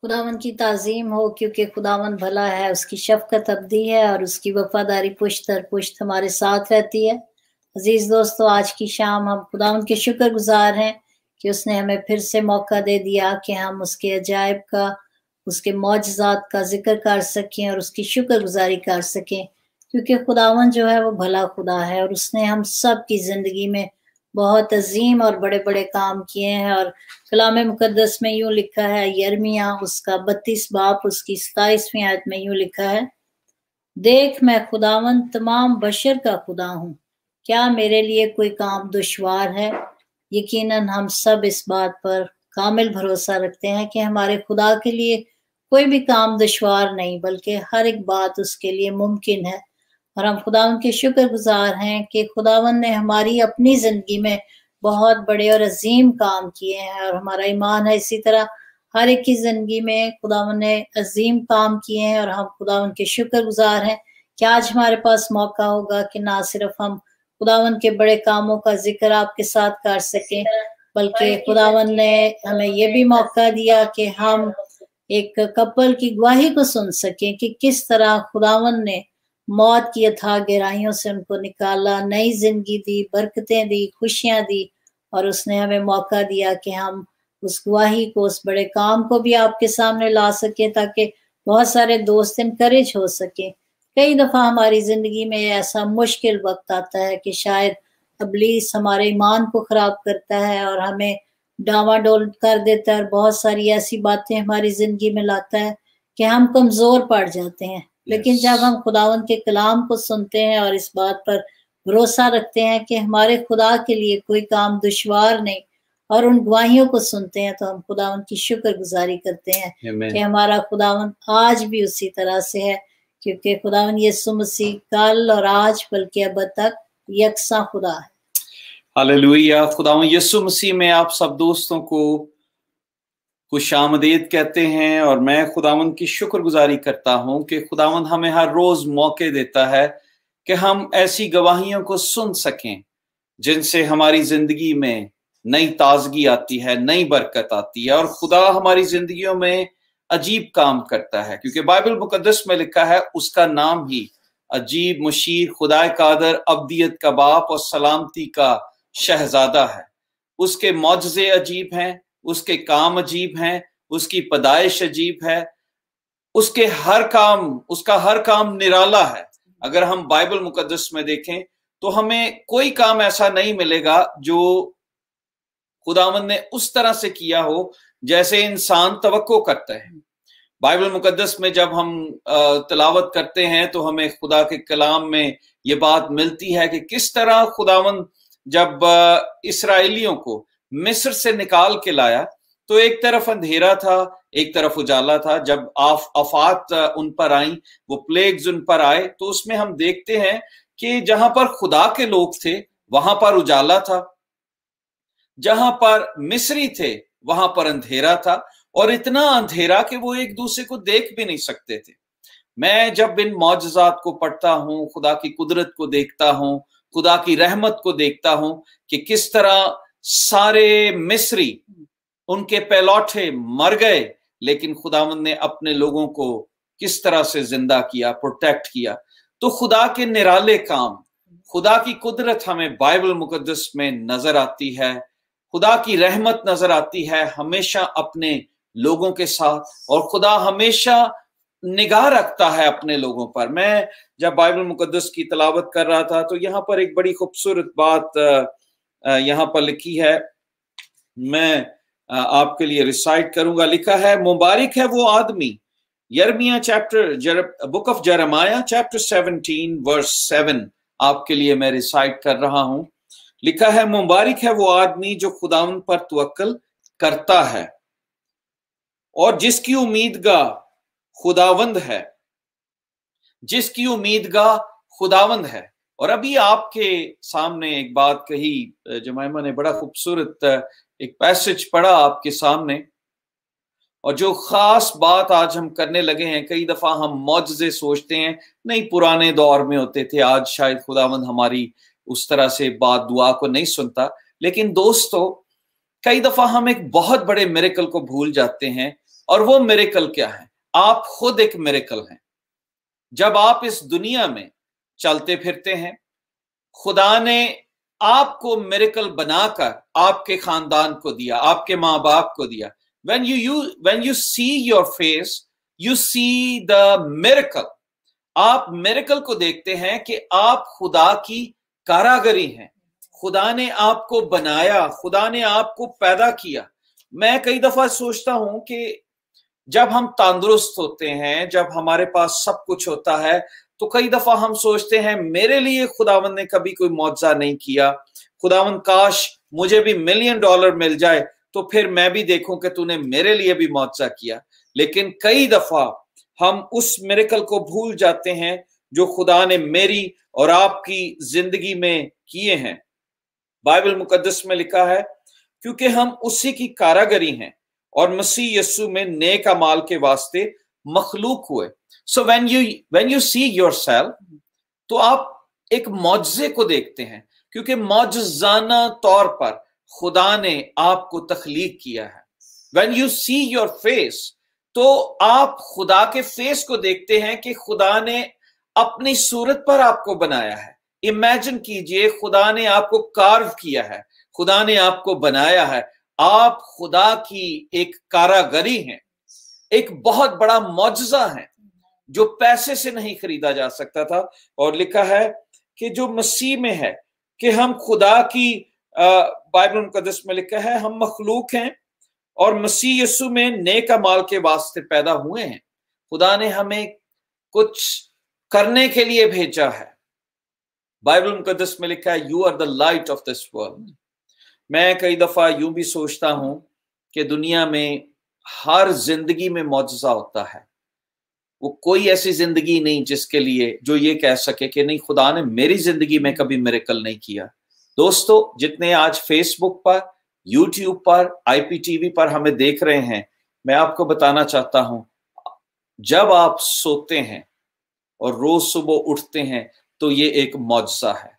खुदावन की ताज़ीम हो, क्योंकि खुदावन भला है, उसकी शफ़क़त अबदी है और उसकी वफ़ादारी पुश्त दर पुश्त हमारे साथ रहती है। अज़ीज़ दोस्तों, आज की शाम हम खुदावन के शुक्रगुज़ार हैं कि उसने हमें फिर से मौका दे दिया कि हम उसके अजायब का, उसके मौजज़ात का ज़िक्र कर सकें और उसकी शुक्रगुज़ारी कर सकें, क्योंकि खुदावन जो है वो भला खुदा है और उसने हम सब की ज़िंदगी में बहुत अज़ीम और बड़े-बड़े काम किए हैं। और कलाम मुक़द्दस में यूँ लिखा है, यिर्मयाह उसका 32 बाब उसकी 27वीं आयत में यूँ लिखा है, देख मैं खुदावन तमाम बशर का खुदा हूँ, क्या मेरे लिए कोई काम दुश्वार है? यकीनन हम सब इस बात पर कामिल भरोसा रखते हैं कि हमारे खुदा के लिए कोई भी काम दुश्वार नहीं, बल्कि हर एक बात उसके लिए मुमकिन है। और हम खुदावन के शुक्रगुज़ार हैं कि खुदावन ने हमारी अपनी ज़िंदगी में बहुत बड़े और अज़ीम काम किए हैं, और हमारा ईमान है इसी तरह हर एक की ज़िंदगी में खुदावन ने अज़ीम काम किए हैं, और हम खुदावन के शुक्रगुज़ार हैं कि आज हमारे पास मौका होगा कि ना सिर्फ हम खुदावन के बड़े कामों का ज़िक्र आपके साथ कर सकें, बल्कि खुदावन ने हमें ये भी मौका दिया कि हम एक कपल की गवाही को सुन सकें कि किस तरह खुदावन ने मौत की अथाह गहराइयों से उनको निकाला, नई ज़िंदगी दी, बरकतें दी, खुशियाँ दी, और उसने हमें मौका दिया कि हम उस गवाही को, उस बड़े काम को भी आपके सामने ला सकें, ताकि बहुत सारे दोस्त इनकरेज हो सकें। कई दफ़ा हमारी ज़िंदगी में ऐसा मुश्किल वक़्त आता है कि शायद इब्लीस हमारे ईमान को ख़राब करता है और हमें डामाडोल कर देता है, और बहुत सारी ऐसी बातें हमारी ज़िंदगी में लाता है कि हम कमज़ोर पड़ जाते हैं। लेकिन जब हम खुदावन के कलाम को सुनते हैं और इस बात पर भरोसा रखते हैं कि हमारे खुदा के लिए कोई काम दुश्वार नहीं, और उन गवाहियों को सुनते हैं, तो हम खुदावन की शुक्रगुज़ारी करते हैं कि हमारा खुदावन आज भी उसी तरह से है, क्योंकि खुदावन यीशु मसीह कल और आज बल्कि अब तक यकसा खुदा है। हालेलुया। खुदावन यीशु मसीह में आप सब दोस्तों को खुशामदीद कहते हैं, और मैं खुदावन की शुक्रगुजारी करता हूं कि खुदावन हमें हर रोज मौके देता है कि हम ऐसी गवाहियों को सुन सकें जिनसे हमारी जिंदगी में नई ताजगी आती है, नई बरकत आती है, और खुदा हमारी जिंदगियों में अजीब काम करता है, क्योंकि बाइबल मुकद्दस में लिखा है उसका नाम ही अजीब, मुशीर, खुदाए कादर, अब्दियत का बाप और सलामती का शहजादा है। उसके मौजज़े अजीब हैं, उसके काम अजीब हैं, उसकी पैदाइश अजीब है, उसका हर काम निराला है। अगर हम बाइबल मुकद्दस में देखें तो हमें कोई काम ऐसा नहीं मिलेगा जो खुदावंद ने उस तरह से किया हो जैसे इंसान तवक्को करता है। बाइबल मुकद्दस में जब हम तिलावत करते हैं तो हमें खुदा के कलाम में ये बात मिलती है कि किस तरह खुदावंद जब इस्राएलियों को मिस्र से निकाल के लाया तो एक तरफ अंधेरा था, एक तरफ उजाला था। जब आफात उन पर आई, वो प्लेग्स उन पर आए, तो उसमें हम देखते हैं कि जहां पर खुदा के लोग थे वहां पर उजाला था, जहां पर मिस्री थे वहां पर अंधेरा था, और इतना अंधेरा कि वो एक दूसरे को देख भी नहीं सकते थे। मैं जब इन मौजज़ात को पढ़ता हूं, खुदा की कुदरत को देखता हूं, खुदा की रहमत को देखता हूं कि किस तरह सारे मिस्री, उनके पहलौठे मर गए, लेकिन खुदावंद ने अपने लोगों को किस तरह से जिंदा किया, प्रोटेक्ट किया। तो खुदा के निराले काम, खुदा की कुदरत हमें बाइबल मुकद्दस में नजर आती है। खुदा की रहमत नजर आती है हमेशा अपने लोगों के साथ, और खुदा हमेशा निगाह रखता है अपने लोगों पर। मैं जब बाइबल मुकद्दस की तिलावत कर रहा था तो यहाँ पर एक बड़ी खूबसूरत बात यहाँ पर लिखी है, मैं आपके लिए रिसाइट करूंगा। लिखा है, मुबारक है वो आदमी, बुक ऑफ जरमाया चैप्टर 17 वर्स 7 आपके लिए मैं रिसाइट कर रहा हूं। लिखा है, मुबारक है वो आदमी जो खुदावंद पर तवक्कल करता है और जिसकी उम्मीदगाह खुदावंद है, जिसकी उम्मीदगाह खुदावंद है। और अभी आपके सामने एक बात कही, जमाइमा ने बड़ा खूबसूरत एक पैसेज पढ़ा आपके सामने, और जो खास बात आज हम करने लगे हैं, कई दफा हम मौजज़े सोचते हैं, नहीं पुराने दौर में होते थे, आज शायद खुदावंद हमारी उस तरह से बात दुआ को नहीं सुनता। लेकिन दोस्तों, कई दफा हम एक बहुत बड़े मिरेकल को भूल जाते हैं और वो मिरेकल क्या है? आप खुद एक मिरेकल हैं। जब आप इस दुनिया में चलते फिरते हैं, खुदा ने आपको मिरेकल बनाकर आपके खानदान को दिया, आपके माँ बाप को दिया। when you see your face, you see the miracle. आप मिरेकल को देखते हैं कि आप खुदा की कारागरी हैं। खुदा ने आपको बनाया, खुदा ने आपको पैदा किया। मैं कई दफा सोचता हूं कि जब हम तंदुरुस्त होते हैं, जब हमारे पास सब कुछ होता है, तो कई दफा हम सोचते हैं मेरे लिए खुदावन ने कभी कोई मौजज़ा नहीं किया। खुदावन काश मुझे भी $1 मिलियन मिल जाए तो फिर मैं भी देखूं कि तूने मेरे लिए भी मौजज़ा किया। लेकिन कई दफा हम उस मिरेकल को भूल जाते हैं जो खुदा ने मेरी और आपकी जिंदगी में किए हैं। बाइबल मुकद्दस में लिखा है क्योंकि हम उसी की कारागरी हैं और मसीह यीशु में नेक अमाल के वास्ते मखलूक हुए। सो when you see yourself, तो आप एक मौजज़े को देखते हैं क्योंकि मौजज़ाना तौर पर खुदा ने आपको तख्लीक किया है। when you see your face, तो आप खुदा के फेस को देखते हैं कि खुदा ने अपनी सूरत पर आपको बनाया है। इमेजिन कीजिए, खुदा ने आपको कार्व किया है, खुदा ने आपको बनाया है। आप खुदा की एक कारागरी हैं, एक बहुत बड़ा मौजज़ा है जो पैसे से नहीं खरीदा जा सकता था। और लिखा है कि जो मसीह में है कि हम खुदा की, बाइबल मुकद्दस में लिखा है हम मखलूक हैं और मसीह यीशु में नेक अमाल के वास्ते पैदा हुए हैं। खुदा ने हमें कुछ करने के लिए भेजा है। बाइबल मुकद्दस में लिखा है you are the light of this world. मैं कई दफा यूं भी सोचता हूं कि दुनिया में हर जिंदगी में मौजज़ा होता है। वो कोई ऐसी जिंदगी नहीं जिसके लिए जो ये कह सके कि नहीं खुदा ने मेरी जिंदगी में कभी मिरेकल नहीं किया। दोस्तों, जितने आज फेसबुक पर, यूट्यूब पर, IPTV पर हमें देख रहे हैं, मैं आपको बताना चाहता हूं, जब आप सोते हैं और रोज सुबह उठते हैं तो ये एक मौजज़ा है।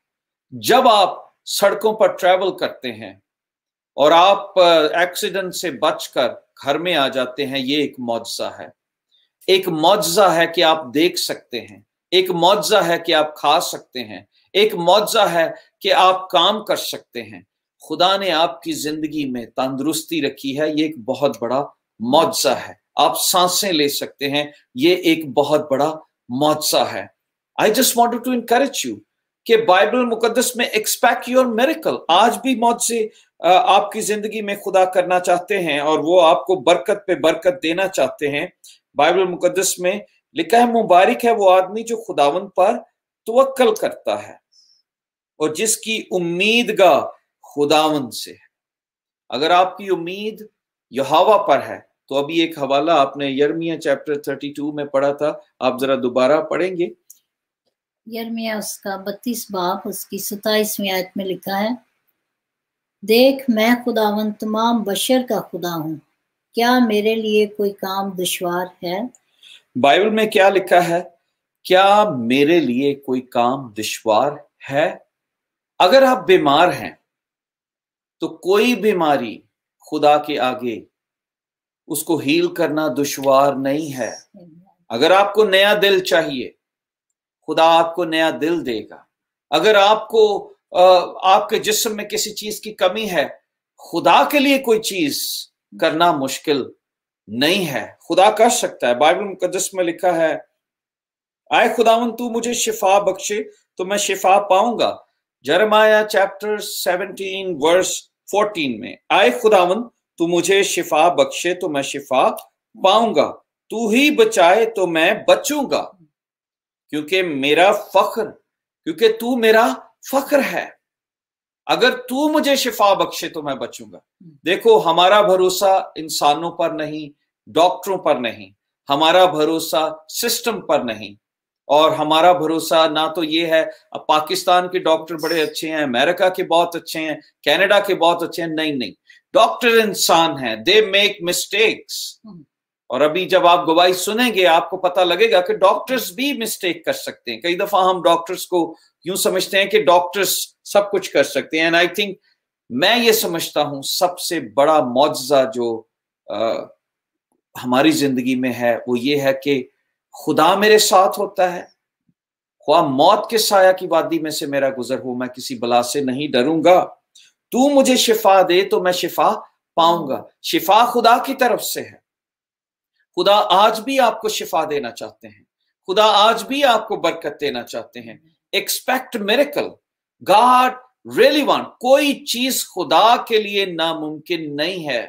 जब आप सड़कों पर ट्रैवल करते हैं और आप एक्सीडेंट से बचकर घर में आ जाते हैं, ये एक मौजज़ा है। एक मौजज़ा है कि आप देख सकते हैं, एक मौजज़ा है कि आप खा सकते हैं, एक मौजज़ा है कि आप काम कर सकते हैं। खुदा ने आपकी जिंदगी में तंदुरुस्ती रखी है, ये एक बहुत बड़ा मौजज़ा है। आप सांसें ले सकते हैं, ये एक बहुत बड़ा मौजज़ा है। I just wanted to encourage you कि बाइबल मुकद्दस में एक्सपेक्ट योर मिरेकल। आज भी मौजज़े आपकी जिंदगी में खुदा करना चाहते हैं और वो आपको बरकत पे बरकत देना चाहते हैं। बाइबल मुकद्दस में लिखा है मुबारक है वो आदमी जो खुदावंद पर तवक्कल करता है और जिसकी उम्मीदगाह खुदावंद से है। अगर आपकी उम्मीद यहोवा पर है तो अभी एक हवाला आपने यिर्मयाह चैप्टर 32 में पढ़ा था, आप जरा दोबारा पढ़ेंगे। यिर्मयाह उसका 32 बाब उसकी 27वीं आयत में लिखा है, देख मैं खुदावंद तमाम बशर का खुदा हूँ, क्या मेरे लिए कोई काम दुश्वार है? बाइबल में क्या लिखा है? क्या मेरे लिए कोई काम दुश्वार है? अगर आप बीमार हैं तो कोई बीमारी खुदा के आगे उसको हील करना दुश्वार नहीं है। अगर आपको नया दिल चाहिए, खुदा आपको नया दिल देगा। अगर आपको आपके जिस्म में किसी चीज की कमी है, खुदा के लिए कोई चीज करना मुश्किल नहीं है, खुदा कर सकता है। बाइबल मुकद्दस में लिखा है, आए खुदावन तू मुझे शिफा बख्शे तो मैं शिफा पाऊंगा। यिर्मयाह चैप्टर 17 वर्स 14 में, आए खुदावन तू मुझे शिफा बख्शे तो मैं शिफा पाऊंगा, तू ही बचाए तो मैं बचूंगा, क्योंकि तू मेरा फख्र है। अगर तू मुझे शिफा बख्शे तो मैं बचूंगा। देखो, हमारा भरोसा इंसानों पर नहीं, डॉक्टरों पर नहीं, हमारा भरोसा सिस्टम पर नहीं, और हमारा भरोसा ना तो ये है अब पाकिस्तान के डॉक्टर बड़े अच्छे हैं, अमेरिका के बहुत अच्छे हैं, कनाडा के बहुत अच्छे हैं। नहीं, डॉक्टर इंसान हैं, दे मेक मिस्टेक्स। और अभी जब आप गवाही सुनेंगे आपको पता लगेगा कि डॉक्टर्स भी मिस्टेक कर सकते हैं। कई दफा हम डॉक्टर्स को यूं समझते हैं कि डॉक्टर्स सब कुछ कर सकते हैं। एंड आई थिंक, मैं ये समझता हूं सबसे बड़ा मौजज़ा जो हमारी जिंदगी में है वो ये है कि खुदा मेरे साथ होता है, ख्वाह मौत के साया की वादी में से मेरा गुजर हो, मैं किसी बला से नहीं डरूंगा। तू मुझे शिफा दे तो मैं शिफा पाऊंगा। शिफा खुदा की तरफ से है। खुदा आज भी आपको शिफा देना चाहते हैं, खुदा आज भी आपको बरकत देना चाहते हैं। Expect miracle, God really want. कोई चीज खुदा के लिए नामुमकिन नहीं है।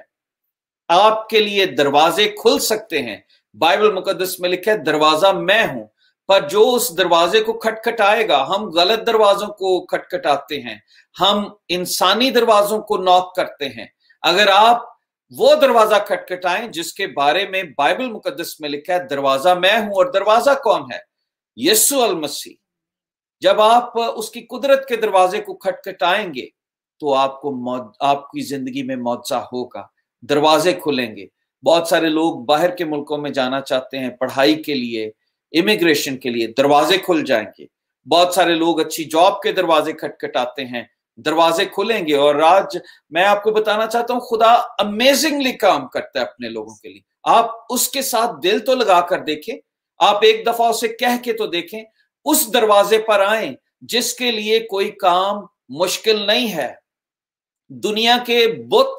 आपके लिए दरवाजे खुल सकते हैं। बाइबल मुकद्दस में लिखा है दरवाजा मैं हूं, पर जो उस दरवाजे को खटखटाएगा, हम गलत दरवाजों को खटखटाते हैं, हम इंसानी दरवाजों को नॉक करते हैं। अगर आप वो दरवाजा खटखटाएं जिसके बारे में बाइबल मुकद्दस में लिखा है दरवाजा मैं हूं, और दरवाजा कौन है? यीशु अल मसीह। जब आप उसकी कुदरत के दरवाजे को खटखटाएंगे तो आपकी जिंदगी में मौजज़ा होगा, दरवाजे खुलेंगे। बहुत सारे लोग बाहर के मुल्कों में जाना चाहते हैं पढ़ाई के लिए, इमिग्रेशन के लिए, दरवाजे खुल जाएंगे। बहुत सारे लोग अच्छी जॉब के दरवाजे खटखटाते हैं, दरवाजे खुलेंगे। और आज मैं आपको बताना चाहता हूं खुदा अमेजिंगली काम करता है अपने लोगों के लिए। आप उसके साथ दिल तो लगा कर देखें, आप एक दफा उसे कह के तो देखें, उस दरवाजे पर आए जिसके लिए कोई काम मुश्किल नहीं है। दुनिया के बुत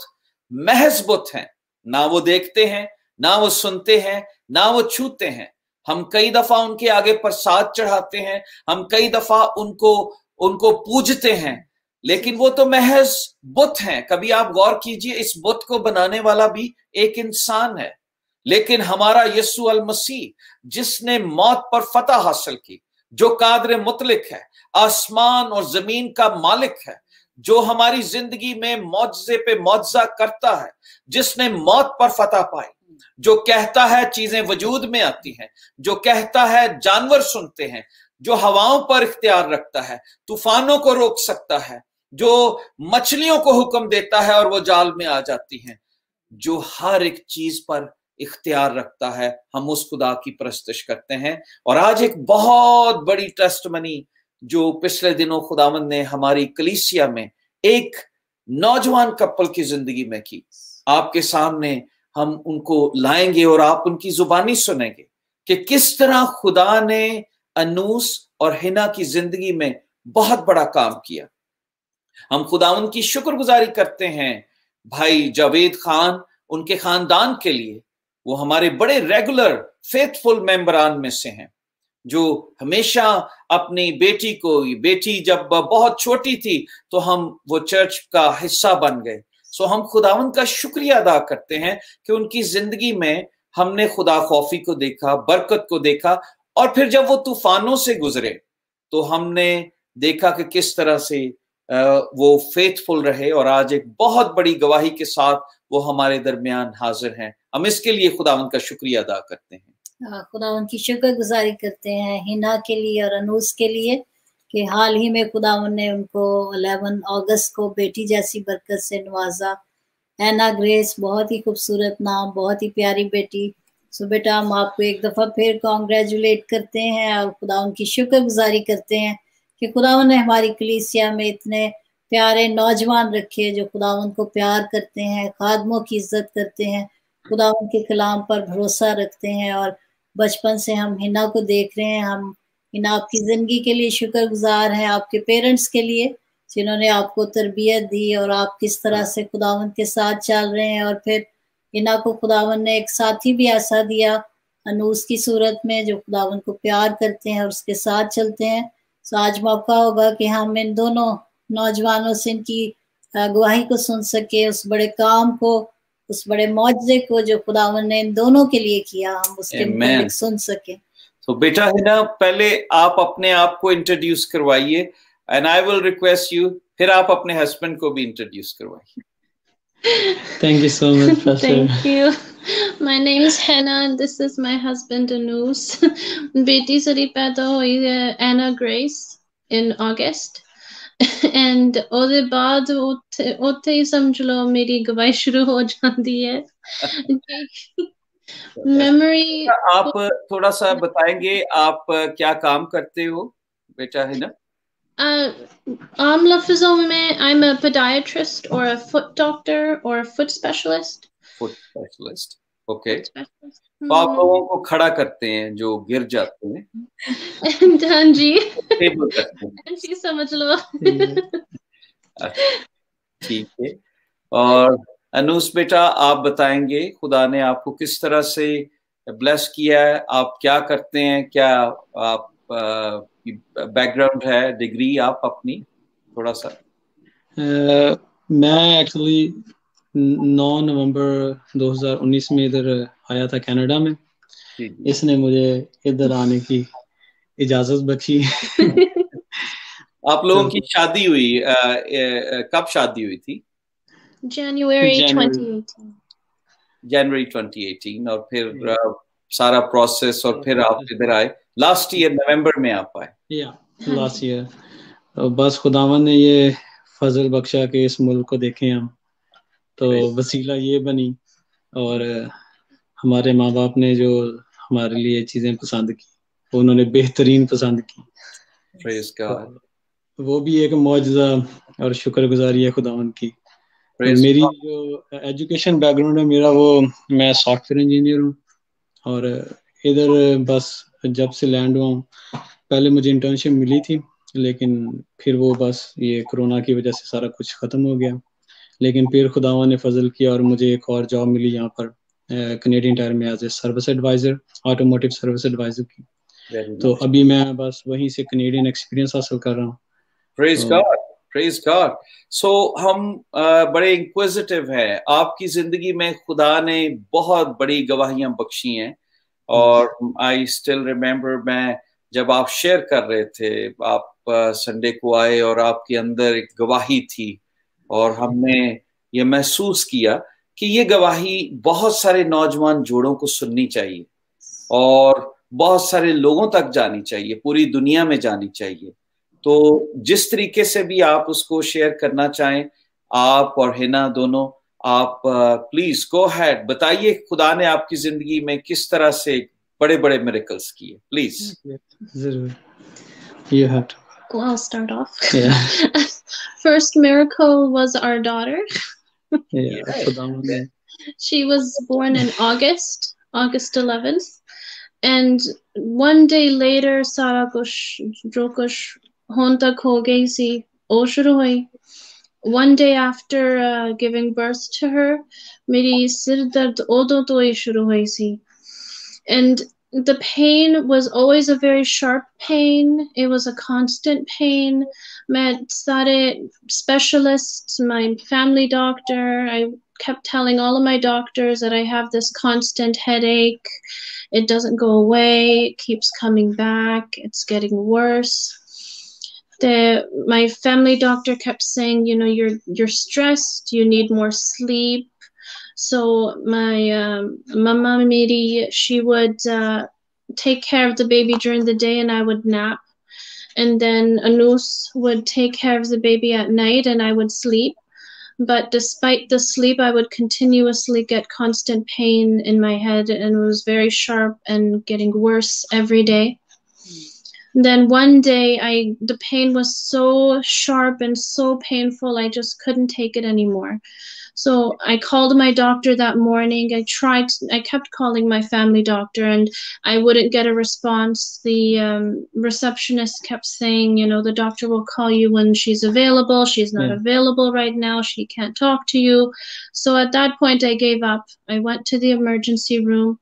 महज बुत हैं, ना वो देखते हैं, ना वो सुनते हैं, ना वो छूते हैं। हम कई दफा उनके आगे प्रसाद चढ़ाते हैं, हम कई दफा उनको पूजते हैं, लेकिन वो तो महज बुत हैं। कभी आप गौर कीजिए, इस बुत को बनाने वाला भी एक इंसान है। लेकिन हमारा यीशु अल मसीह, जिसने मौत पर फतह हासिल की, जो कादिर मुतलिक है, आसमान और जमीन का मालिक है, जो हमारी जिंदगी में मौजज़े पे मौजज़ा करता है, जिसने मौत पर फतह पाई, जो कहता है चीजें वजूद में आती हैं, जो कहता है जानवर सुनते हैं, जो हवाओं पर इख्तियार रखता है, तूफानों को रोक सकता है, जो मछलियों को हुक्म देता है और वो जाल में आ जाती हैं, जो हर एक चीज पर इख्तियार रखता है, हम उस खुदा की परस्तिश करते हैं। और आज एक बहुत बड़ी टेस्टमनी जो पिछले दिनों खुदावंद ने हमारी कलीसिया में एक नौजवान कपल की जिंदगी में की, आपके सामने हम उनको लाएंगे और आप उनकी जुबानी सुनेंगे कि किस तरह खुदा ने अनूस और हिना की जिंदगी में बहुत बड़ा काम किया। हम खुदावंद की शुक्रगुजारी करते हैं भाई जावेद खान, उनके खानदान के लिए। वो हमारे बड़े रेगुलर फेथफुल मेंबरान में से हैं, जो हमेशा अपनी बेटी जब बहुत छोटी थी तो हम वो चर्च का हिस्सा बन गए। सो हम खुदावंद का शुक्रिया अदा करते हैं कि उनकी जिंदगी में हमने खुदा खौफी को देखा, बरकत को देखा, और फिर जब वो तूफानों से गुजरे तो हमने देखा कि किस तरह से वो फेथफुल रहे, और आज एक बहुत बड़ी गवाही के साथ वो हमारे दरमियान हाजिर हैं। हम इसके लिए खुदावंद का शुक्रिया अदा करते हैं। खुदावंद की शुक्रगुजारी करते हैं हिना के लिए और अनूस के लिए कि हाल ही में खुदावंद ने उनको 11 अगस्त को बेटी जैसी बरकत से नवाजा। एना ग्रेस, बहुत ही खूबसूरत नाम, बहुत ही प्यारी बेटी। सो बेटा, हम आपको एक दफ़ा फिर कॉन्ग्रेचुलेट करते हैं और खुदावंद की शुक्रगुजारी करते हैं कि खुदावंद ने हमारी कलीसिया में इतने प्यारे नौजवान रखे जो खुदावंद को प्यार करते हैं, खादमों की इज्जत करते हैं, खुदावंद के कलाम पर भरोसा रखते हैं। और बचपन से हम हिना को देख रहे हैं। हम हिना आपकी ज़िंदगी के लिए शुक्रगुजार हैं, आपके पेरेंट्स के लिए जिन्होंने आपको तरबियत दी और आप किस तरह से खुदावंद के साथ चल रहे हैं। और फिर हिना को खुदावंद ने एक साथी भी ऐसा दिया अनूस की सूरत में जो खुदावंद को प्यार करते हैं और उसके साथ चलते हैं। तो आज मौका होगा कि हम इन दोनों नौजवानों से इनकी गवाही को सुन सके, उस बड़े काम को, उस बड़े मौजज़े को जो खुदावंद ने इन दोनों के लिए किया, हम उसके मुताबिक सुन सके। तो बेटा हिना, पहले आप अपने आप को इंट्रोड्यूस करवाइए, and I will request you, फिर आप अपने हस्बैंड को भी इंट्रोड्यूस करवाइए। Thank you so much, Pastor. Thank you. My name is Hannah and this is my husband Anus. बेटी सरी पैदा हुई है Anna Grace in August. And ਉਹਦੇ ਬਾਅਦ ਉੱਥੇ ही समझ लो मेरी गवाही शुरू हो जाती है। मेमोरी आप थोड़ा सा बताएंगे आप क्या काम करते हो बेटा हिना? आम लफ्ज़ों में I'm a podiatrist or a foot doctor or a foot specialist. Foot specialist. Okay, तो आप लोगों को खड़ा करते हैं जो गिर जाते हैं, हाँ जी, टेबल करते हैं। जी समझ लो। अच्छा, ठीक है। और अनूस बेटा, आप बताएंगे खुदा ने आपको किस तरह से ब्लेस किया है, आप क्या करते हैं, क्या आप बैकग्राउंड है, डिग्री आप अपनी थोड़ा सा। मैं एक्चुअली 9 नवंबर 2019 में इधर आया था कनाडा में। जी जी। इसने मुझे इधर आने की इजाजत बख्शी। आप लोगों की शादी हुई कब शादी हुई थी? January 2018. जनवरी 2018। और फिर सारा प्रोसेस, और फिर आप इधर आए लास्ट ईयर नवंबर में आप आए। या लास्ट ईयर। तो बस खुदावन ने ये फजल बख्शा के इस मुल्क को देखे हम, तो वसीला ये बनी, और हमारे माँ बाप ने जो हमारे लिए चीज़ें पसंद की उन्होंने बेहतरीन पसंद की। Praise God. तो वो भी एक मौजज़ा और शुक्रगुजारी है खुदावन की। तो Praise मेरी God. जो एजुकेशन बैकग्राउंड है मेरा, वो मैं सॉफ्टवेयर इंजीनियर हूँ, और इधर बस जब से लैंड हुआ हूँ, पहले मुझे इंटर्नशिप मिली थी, लेकिन फिर वो बस ये कोरोना की वजह से सारा कुछ ख़त्म हो गया। लेकिन फिर खुदावा ने फजल किया और मुझे एक और जॉब मिली यहाँ पर कनेडियन टायर में as a service advisor, automotive service advisor की। तो अभी मैं बस वहीं से कनेडियन एक्सपीरियंस हासिल कर रहा हूँ। Praise God, praise God. So हम बड़े इंक्विजिटिव हैं। आपकी जिंदगी में खुदा ने बहुत बड़ी गवाहियां बख्शी हैं, और आई स्टिल रिमेम्बर, मैं जब आप शेयर कर रहे थे, आप संडे को आए और आपके अंदर एक गवाही थी, और हमने ये महसूस किया कि ये गवाही बहुत सारे नौजवान जोड़ों को सुननी चाहिए और बहुत सारे लोगों तक जानी चाहिए, पूरी दुनिया में जानी चाहिए। तो जिस तरीके से भी आप उसको शेयर करना चाहें, आप और हिना दोनों, आप प्लीज गो अहेड, बताइए खुदा ने आपकी जिंदगी में किस तरह से बड़े बड़े मिरेकल्स किए, प्लीज। जरूर, you have to. Well, I'll start off. Yeah. First miracle was our daughter. Yeah. She was born in August 11th. And one day later, Sara kush jo kush hon tak ho gayi si, wo shuru hui. One day after giving birth to her, meri sir dard odo to hi shuru hui si. And the pain was always a very sharp pain. It was a constant pain. Met sare specialists, my family doctor, I kept telling all of my doctors that I have this constant headache. It doesn't go away. It keeps coming back. It's getting worse. My family doctor kept saying, you know, you're stressed. You need more sleep. So my mama Miri, she would take care of the baby during the day, and I would nap. And then Anus would take care of the baby at night, and I would sleep. But despite the sleep, I would continuously get constant pain in my head, and it was very sharp and getting worse every day. Then one day, the pain was so sharp and so painful, I just couldn't take it anymore. So I called my doctor that morning. I kept calling my family doctor, and I wouldn't get a response. The receptionist kept saying, you know, the doctor will call you when she's available. She's not available right now. She can't talk to you. So at that point, I gave up. I went to the emergency room.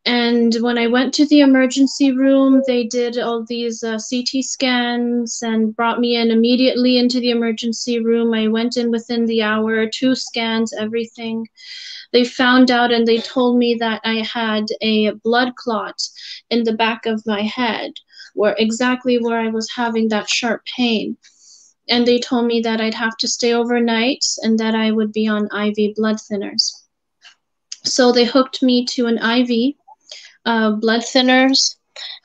And when I went to the emergency room, they did all these CT scans and brought me in immediately into the emergency room. I went in within the hour, 2 scans, everything. They found out and they told me that I had a blood clot in the back of my head, exactly where I was having that sharp pain. And they told me that I'd have to stay overnight and that I would be on IV blood thinners. So they hooked me to an IV. Blood thinners,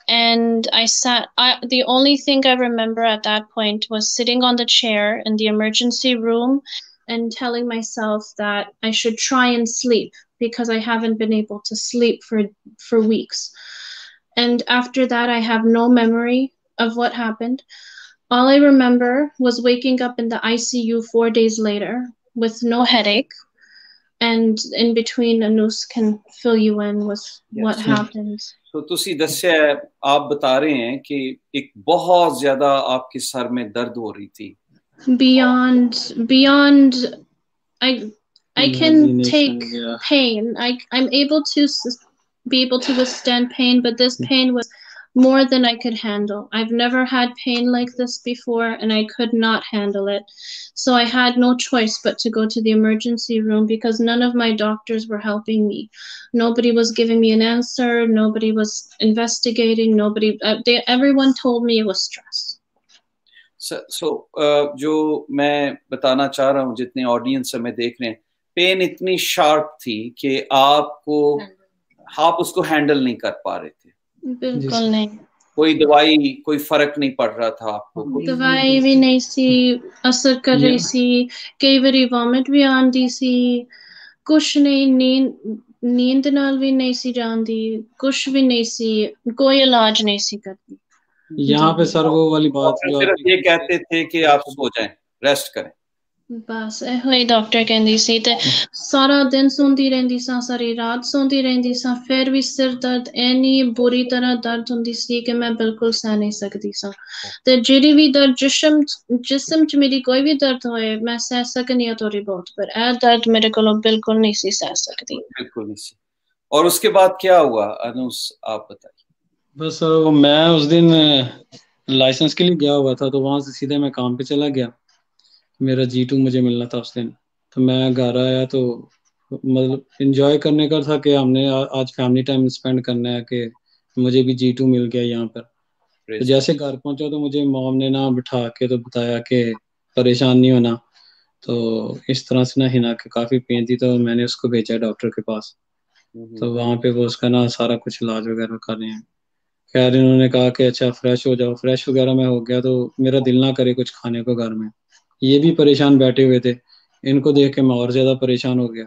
and the only thing I remember at that point was sitting on the chair in the emergency room and telling myself that I should try and sleep because I haven't been able to sleep for weeks. And after that, I have no memory of what happened. All I remember was waking up in the ICU 4 days later with no headache, and in between Anus can fill you in with what happened. तो तुसी दस्या आप बता रहे हैं कि एक बहुत ज्यादा आपके सर में दर्द हो रही थी. Beyond I can take pain. I'm able to be able to withstand pain, but this pain was more than I could handle. I've never had pain like this before, and I could not handle it. So I had no choice but to go to the emergency room because none of my doctors were helping me. Nobody was giving me an answer. Nobody was investigating. Everyone told me it was stress. So जो मैं बताना चाह रहा हूँ, जितने audience हमें देख रहे हैं, पेन इतनी शार्प थी कि आप उसको हैंडल नहीं कर पा रहे थे. बिल्कुल नहीं. कोई दवाई, कोई फर्क नहीं पड़ रहा था आपको. दवाई भी नहीं सी असर कर रही सी. कई बारी वॉमिट भी आंदी सी. कुछ नहीं, नींद नाल भी नहीं सी जांदी. कुछ भी नहीं सी. कोई इलाज नहीं सी करती. यहाँ पे सर वो वाली बात सिर्फ ये कहते थे कि आप सो जाएं, रेस्ट करें. बस ਇਹੋ ਡਾਕਟਰ ਕਹਿੰਦੀ ਸੀ ਤੇ ਸਾਰਾ ਦਿਨ ਸੌਂਦੀ ਰਹਿੰਦੀ ਸਾਂ, ਸਾਰੀ ਰਾਤ ਸੌਂਦੀ ਰਹਿੰਦੀ ਸਾਂ. ਫਿਰ ਵੀ ਸਿਰ ਦਰਦ ਇੰਨੀ ਬੁਰੀ ਤਰ੍ਹਾਂ ਦਰਦ ਹੁੰਦੀ ਸੀ ਕਿ ਮੈਂ ਬਿਲਕੁਲ ਸਹਿ ਨਹੀਂ ਸਕਦੀ ਸਾਂ. ਤੇ ਜਿਹੜੀ ਵੀ ਦਰਦ ਜਿਸਮ ਚ ਮੇਰੀ ਕੋਈ ਵੀ ਦਰਦ ਹੋਏ ਮੈਂ ਸਹਿ ਸਕਦੀ ਹਾਂ ਥੋੜੀ ਬਹੁਤ, ਪਰ ਇਹ ਦਰਦ ਮੇਰੇ ਕੋਲੋਂ ਬਿਲकुल नहीं सी सह सकती. बिल्कुल नहीं सी. और उसके बाद क्या हुआ अनुस, आप बताइए. बस मैं उस दिन लाइसेंस के लिए गया हुआ था, तो वहां से सीधे मैं काम पे चला गया. मेरा G2 मुझे मिलना था उस दिन. तो मैं घर आया तो मतलब एंजॉय करने का था कि हमने आज फैमिली टाइम स्पेंड करना है, कि मुझे भी G2 मिल गया यहाँ पर. तो जैसे घर पहुंचा तो मुझे मॉम ने ना बिठा के तो बताया कि परेशान नहीं होना. तो इस तरह से ना हिना के काफ़ी पेन थी, तो मैंने उसको भेजा डॉक्टर के पास. तो वहाँ पे वो उसका ना सारा कुछ इलाज वगैरह कर रहे हैं. खैर इन्होंने कहा कि अच्छा फ्रेश हो जाओ. फ्रेश वगैरह मैं हो गया तो मेरा दिल ना करे कुछ खाने को घर में. ये भी परेशान बैठे हुए थे. इनको देख के मैं और ज़्यादा परेशान हो गया.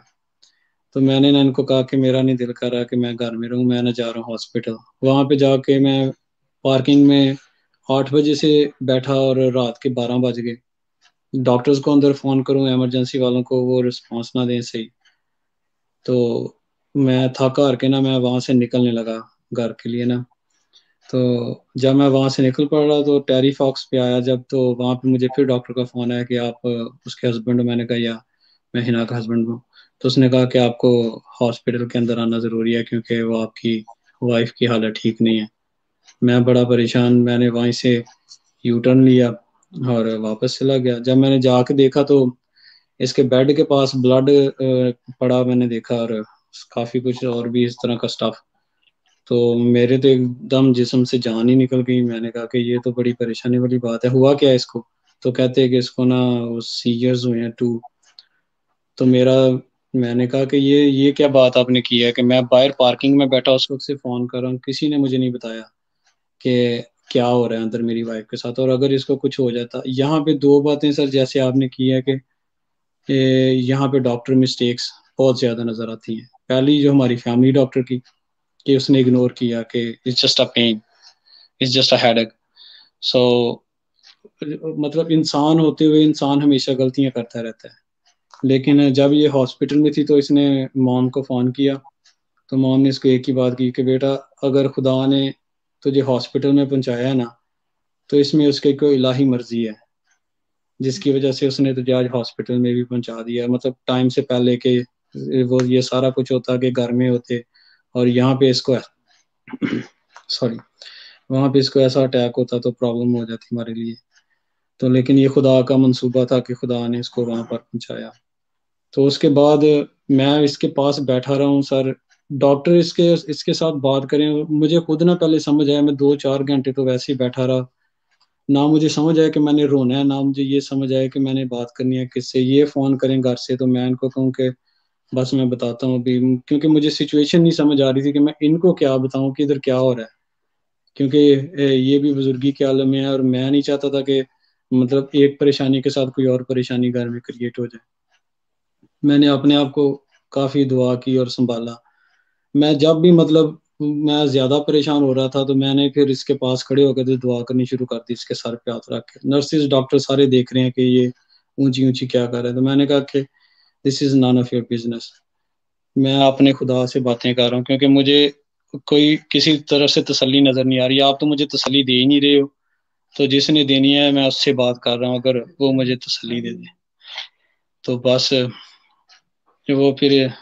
तो मैंने ना इनको कहा कि मेरा नहीं दिल कर रहा कि मैं घर में रहूँ, मैं ना जा रहा हूँ हॉस्पिटल. वहाँ पे जाके मैं पार्किंग में 8 बजे से बैठा और रात के 12 बज गए. डॉक्टर्स को अंदर फ़ोन करूँ, एमरजेंसी वालों को, वो रिस्पॉन्स ना दें सही. तो मैं थक हार के ना मैं वहाँ से निकलने लगा घर के लिए ना. तो जब मैं वहाँ से निकल पड़ा तो टेरी फॉक्स पे आया जब, तो वहाँ पे मुझे फिर डॉक्टर का फ़ोन आया कि आप उसके हस्बैंड हो. मैंने कहा या मैं हिना का हस्बैंड हूँ. तो उसने कहा कि आपको हॉस्पिटल के अंदर आना ज़रूरी है क्योंकि वो आपकी वाइफ की हालत ठीक नहीं है. मैं बड़ा परेशान, मैंने वहीं से यू टर्न लिया और वापस चला गया. जब मैंने जाके देखा तो इसके बेड के पास ब्लड पड़ा मैंने देखा, और काफ़ी कुछ और भी इस तरह का स्टफ. तो मेरे तो एकदम जिस्म से जान ही निकल गई. मैंने कहा कि ये तो बड़ी परेशानी वाली बात है, हुआ क्या इसको. तो कहते हैं कि इसको ना सीजर्स हुए हैं 2. तो मैंने कहा कि ये क्या बात आपने की है कि मैं बाहर पार्किंग में बैठा उस वक्त से फ़ोन कर रहा हूँ, किसी ने मुझे नहीं बताया कि क्या हो रहा है अंदर मेरी वाइफ के साथ, और अगर इसको कुछ हो जाता. यहाँ पे 2 बातें सर जैसे आपने की है कि यहाँ पे डॉक्टर मिस्टेक्स बहुत ज़्यादा नज़र आती हैं. पहली जो हमारी फैमिली डॉक्टर की, कि उसने इग्नोर किया कि it's just a pain, it's just a headache. So मतलब इंसान होते हुए इंसान हमेशा गलतियां करता रहता है. लेकिन जब ये हॉस्पिटल में थी तो इसने मॉम को फ़ोन किया. तो मॉम ने इसको एक ही बात की कि बेटा अगर खुदा ने तुझे हॉस्पिटल में पहुंचाया ना, तो इसमें उसकी कोई इलाही मर्जी है, जिसकी वजह से उसने तुझे आज हॉस्पिटल में भी पहुंचा दिया. मतलब टाइम से पहले कि वो ये सारा कुछ होता कि घर में होते, और यहाँ पे इसको सॉरी वहाँ पे इसको ऐसा अटैक होता तो प्रॉब्लम हो जाती हमारे लिए. तो लेकिन ये खुदा का मंसूबा था कि खुदा ने इसको वहाँ पर पहुँचाया. तो उसके बाद मैं इसके पास बैठा रहा हूँ सर. डॉक्टर इसके साथ बात करें, मुझे खुद ना पहले समझ आया. मैं 2-4 घंटे तो वैसे ही बैठा रहा. ना मुझे समझ आया कि मैंने रोना है, ना मुझे ये समझ आया कि मैंने बात करनी है किससे. ये फ़ोन करें घर से तो मैं इनको कहूँ कि बस मैं बताता हूँ अभी, क्योंकि मुझे सिचुएशन नहीं समझ आ रही थी कि मैं इनको क्या बताऊँ कि इधर क्या हो रहा है, क्योंकि ये भी बुजुर्गी के आलम में है और मैं नहीं चाहता था कि मतलब एक परेशानी के साथ कोई और परेशानी घर में क्रिएट हो जाए. मैंने अपने आप को काफ़ी दुआ की और संभाला. मैं जब भी मतलब मैं ज़्यादा परेशान हो रहा था तो मैंने फिर इसके पास खड़े होकर तो दुआ करनी शुरू कर दी, इसके सर पे हाथ रख के. नर्सिस डॉक्टर सारे देख रहे हैं कि ये ऊंची ऊंची क्या कर रहे हैं. तो मैंने कहा कि this is none of your business. मैं अपने खुदा से बातें कर रहा हूँ, क्योंकि मुझे कोई किसी तरफ से तसल्ली नज़र नहीं आ रही। आप तो मुझे तसल्ली दे ही नहीं रहे हो, तो जिसने देनी है मैं उससे बात कर रहा हूँ, अगर वो मुझे तसल्ली दे दे। तो बस वो फिर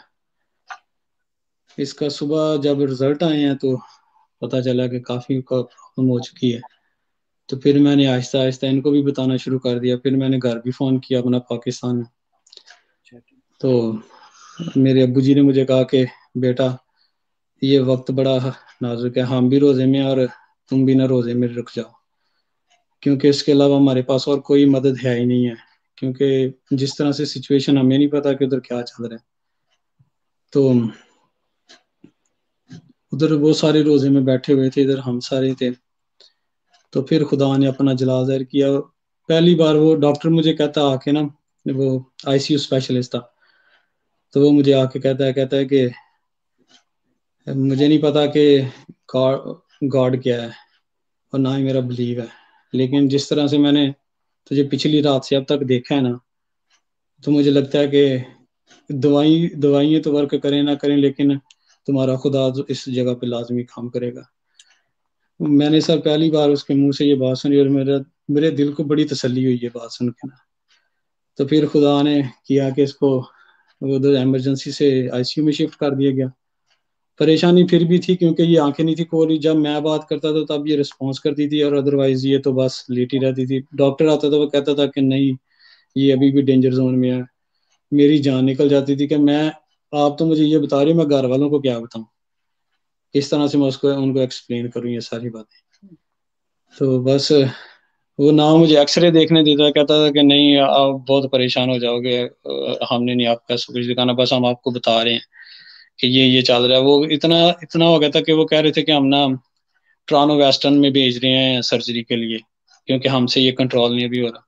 इसका सुबह जब रिजल्ट आए हैं तो पता चला कि काफ़ी प्रॉब्लम हो चुकी है। तो फिर मैंने आहिस्ता आहिस्ता इनको भी बताना शुरू कर दिया। फिर मैंने घर भी फ़ोन किया अपना पाकिस्तान में। तो मेरे अब्बू जी ने मुझे कहा कि बेटा ये वक्त बड़ा नाजुक है, हम भी रोज़े में और तुम भी ना रोज़े में रुक जाओ, क्योंकि इसके अलावा हमारे पास और कोई मदद है ही नहीं है। क्योंकि जिस तरह से सिचुएशन, हमें नहीं पता कि उधर क्या चल रहा है। तो उधर वो सारे रोज़े में बैठे हुए थे, इधर हम सारे थे। तो फिर खुदा ने अपना जलाल ज़ाहिर किया। पहली बार वो डॉक्टर मुझे कहता आके ना, वो आईसीयू स्पेशलिस्ट था, तो वो मुझे आके कहता है कि मुझे नहीं पता कि गॉड क्या है और ना ही मेरा बिलीव है, लेकिन जिस तरह से मैंने तुझे पिछली रात से अब तक देखा है ना, तो मुझे लगता है कि दवाइयाँ तो वर्क करें ना करें, लेकिन तुम्हारा खुदा तो इस जगह पे लाजमी काम करेगा। मैंने सर पहली बार उसके मुंह से ये बात सुनी और मेरे दिल को बड़ी तसल्ली हुई ये बात सुन के ना। तो फिर खुदा ने किया कि इसको उधर इमरजेंसी से आईसीयू में शिफ्ट कर दिया गया। परेशानी फिर भी थी, क्योंकि ये आंखें नहीं थी खोली। जब मैं बात करता था तब ये रिस्पॉन्स करती थी, और अदरवाइज ये तो बस लेटी रहती थी। डॉक्टर आता था, वो कहता था कि नहीं, ये अभी भी डेंजर जोन में है। मेरी जान निकल जाती थी कि आप तो मुझे ये बता रहे हो, मैं घर वालों को क्या बताऊं, किस तरह से मैं उनको एक्सप्लेन करूं ये सारी बातें। तो बस वो ना मुझे एक्सरे देखने देता, कहता था कि नहीं आप बहुत परेशान हो जाओगे, हमने नहीं आपका सब कुछ दिखाना, बस हम आपको बता रहे हैं कि ये चल रहा है। वो इतना इतना हो गया था कि वो कह रहे थे कि हम ना टोरंटो वेस्टर्न में भेज रहे हैं सर्जरी के लिए, क्योंकि हमसे ये कंट्रोल नहीं अभी हो रहा।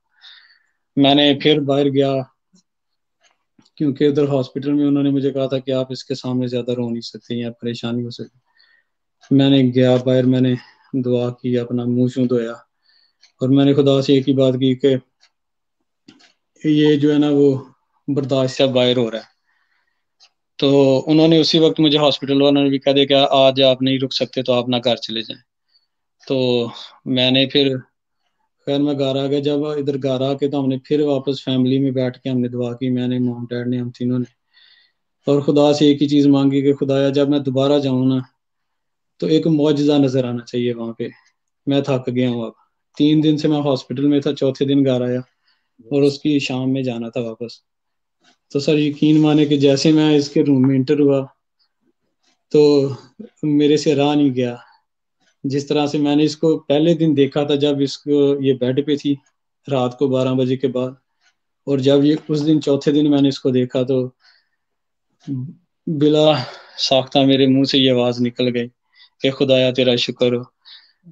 मैंने फिर बाहर गया, क्योंकि उधर हॉस्पिटल में उन्होंने मुझे कहा था कि आप इसके सामने ज्यादा रो नहीं सकते या परेशानी हो सकती। मैंने गया बाहर, मैंने दुआ की, अपना मुंह शूं धोया, और मैंने खुदा से एक ही बात की कि ये जो है ना वो बर्दाश्त से बाहर हो रहा है। तो उन्होंने उसी वक्त मुझे हॉस्पिटल वालों ने भी कह दिया कि आज आप नहीं रुक सकते, तो आप ना घर चले जाएं। तो मैंने फिर खैर मैं घर आ गया। जब इधर घर आके तो हमने फिर वापस फैमिली में बैठ के हमने दुआ की, मैंने, मॉम डैड ने, हम तीनों ने, और खुदा से एक ही चीज़ मांगी कि खुदाया जब मैं दोबारा जाऊँ ना, तो एक मौजज़ा नजर आना चाहिए वहाँ पे। मैं थक गया हूँ अब। 3 दिन से मैं हॉस्पिटल में था, चौथे दिन घर आया और उसकी शाम में जाना था वापस। तो सर यकीन माने कि जैसे मैं इसके रूम में इंटर हुआ तो मेरे से रहा नहीं गया। जिस तरह से मैंने इसको पहले दिन देखा था, जब इसको ये बेड पे थी रात को 12 बजे के बाद, और जब ये उस दिन चौथे दिन मैंने इसको देखा, तो बिला साख्ता मेरे मुंह से ये आवाज निकल गई कि खुदाया तेरा शुक्र हो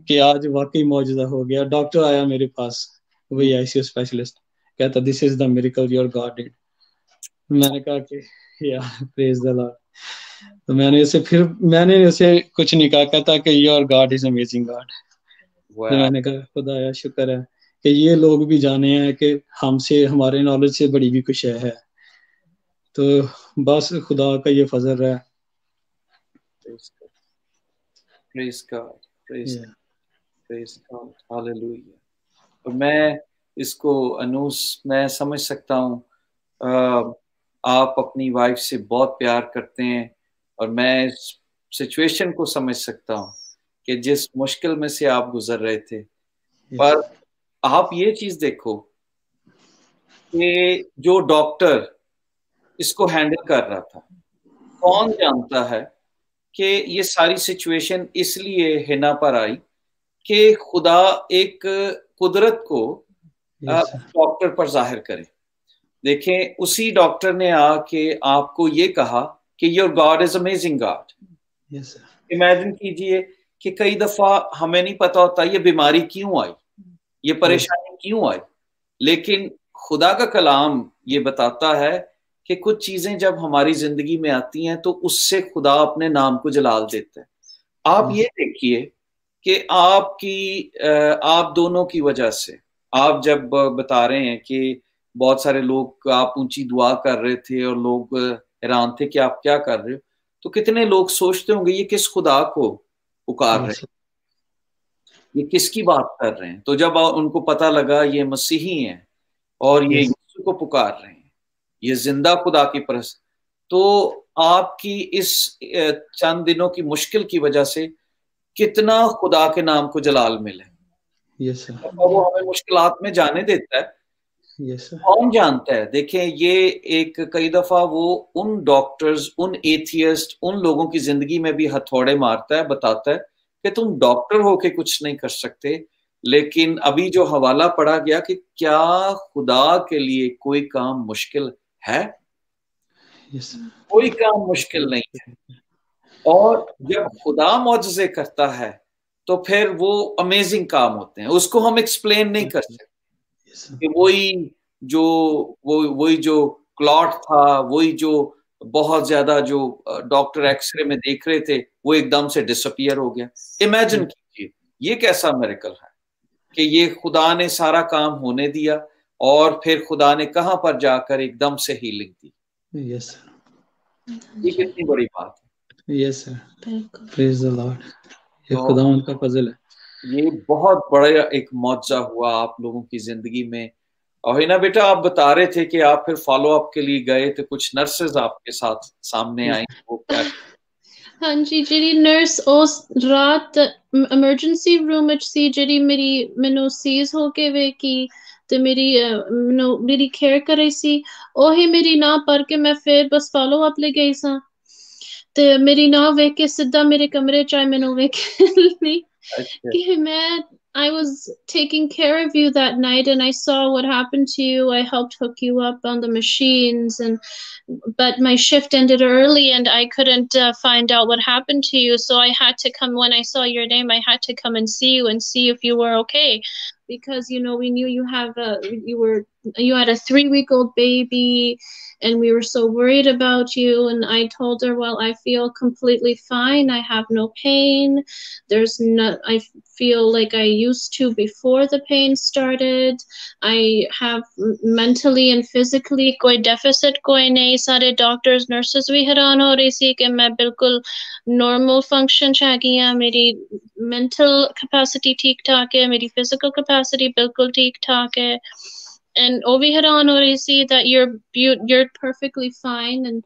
कि आज वाकई मौजूदा हो गया। डॉक्टर आया मेरे पास, वही आईसीयू स्पेशलिस्ट, कहता this is the miracle your God did. मैंने कहा कि यार प्रेज द लॉर्ड। तो मैंने उसे कुछ नहीं कहा, कहता कि your God is amazing God. तो मैंने कहा खुदाया शुक्र है कि ये लोग भी जाने हैं कि हमसे, हमारे नॉलेज से बड़ी भी कुछ है। तो बस खुदा का ये फजल है। Praise God, praise God, hallelujah। और मैं इसको अनूस मैं समझ सकता हूँ, आप अपनी वाइफ से बहुत प्यार करते हैं, और मैं इस सिचुएशन को समझ सकता हूँ कि जिस मुश्किल में से आप गुजर रहे थे। पर आप ये चीज देखो कि जो डॉक्टर इसको हैंडल कर रहा था, कौन जानता है कि ये सारी सिचुएशन इसलिए हिना पर आई कि खुदा एक कुदरत को डॉक्टर पर जाहिर करे। देखें, उसी डॉक्टर ने आके आपको ये कहा कि your God is amazing God. Imagine कीजिए कि कई दफा हमें नहीं पता होता ये बीमारी क्यों आई, ये परेशानी क्यों आई, लेकिन खुदा का कलाम ये बताता है कि कुछ चीजें जब हमारी जिंदगी में आती हैं तो उससे खुदा अपने नाम को जलाल देता है। आप ये देखिए कि आप दोनों की वजह से, आप जब बता रहे हैं कि बहुत सारे लोग, आप ऊंची दुआ कर रहे थे और लोग हैरान थे कि आप क्या कर रहे हो। तो कितने लोग सोचते होंगे ये किस खुदा को पुकार रहे हैं, ये किसकी बात कर रहे हैं। तो जब उनको पता लगा ये मसीही हैं और ये यीशु को पुकार रहे हैं, ये जिंदा खुदा की परस्त, तो आपकी इस चंद दिनों की मुश्किल की वजह से कितना खुदा के नाम को जलाल मिले। यस सर, वो हमें मुश्किलात में जाने देता है। यस सर, कौन जानता है, देखें ये एक कई दफा वो उन डॉक्टर्स, उन एथियस्ट, उन लोगों की जिंदगी में भी हथौड़े मारता है, बताता है कि तुम डॉक्टर होके कुछ नहीं कर सकते। लेकिन अभी जो हवाला पढ़ा गया कि क्या खुदा के लिए कोई काम मुश्किल है? यस कोई काम मुश्किल नहीं है। और जब खुदा मौजज़े करता है तो फिर वो अमेजिंग काम होते हैं, उसको हम एक्सप्लेन नहीं कर सकते। कि वही जो क्लॉट था, वही जो बहुत ज्यादा जो डॉक्टर एक्सरे में देख रहे थे, वो एकदम से डिसअपियर हो गया। इमेजिन कीजिए ये कैसा मिरेकल है कि ये खुदा ने सारा काम होने दिया और फिर खुदा ने कहां पर जाकर एकदम से हीलिंग दी। यस सर, ये कितनी बड़ी बात है। Yes sir, praise the Lord, ये तो खुदा उनका फजल है। ये बहुत बड़ा एक मौजज़ा हुआ आप लोगों की जिंदगी में। और हिना बेटा, आप बता रहे थे कि आप फिर फॉलो अप के लिए गए थे, कुछ नर्सेज आपके साथ सामने आई, वो क्या? हाँ जी, जी नर्स उस रात इमरजेंसी रूम में सी, जी मैनू सीज होके वे की ते मेरी केयर करे सी, ओही मेरी ना पढ़ के मैं फिर बस फॉलो अप ले गई सा ते मेरी ना वेख के सीधा मेरे कमरे च मैनू वेख नहीं कि मैं I was taking care of you that night and I saw what happened to you. I helped hook you up on the machines but my shift ended early and I couldn't find out what happened to you. So I had to come when I saw your name. I had to come and see you and see if you were okay because we knew you had a 3-week-old baby and we were so worried about you. And I told her, well, I feel completely fine. I have no pain. I feel like I used to before the pain started. I have mentally and physically कोई deficit कोई नहीं. सारे doctors, nurses भी हैरान हो रही थी कि मैं बिल्कुल normal function च आ गई हूं. मेरी mental capacity ठीक ठाक है, मेरी physical capacity बिल्कुल ठीक ठाक है. And over here on see that you're perfectly fine, and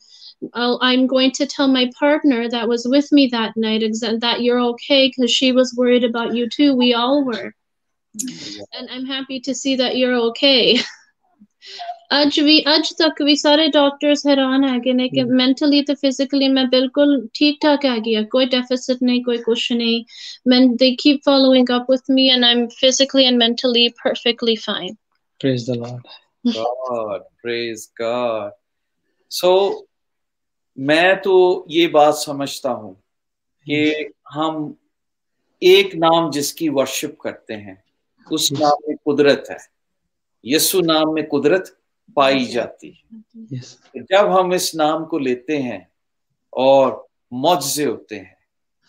I'm going to tell my partner that was with me that night that you're okay because she was worried about you too. We all were, and I'm happy to see that you're okay. आज तक भी सारे doctors हैरान है कि mentally तो physically मैं बिल्कुल ठीक ठाक आ गया, कोई डेफिसिट नहीं, कोई कुछ नहीं. They keep following up with me and I'm physically and mentally perfectly fine. Praise the Lord. God, praise God. So मैं तो ये बात समझता हूँ कि हम एक नाम जिसकी वर्शिप करते हैं उस नाम में कुदरत है. यीशु नाम में कुदरत पाई जाती है. जब हम इस नाम को लेते हैं और मौजज़े होते हैं,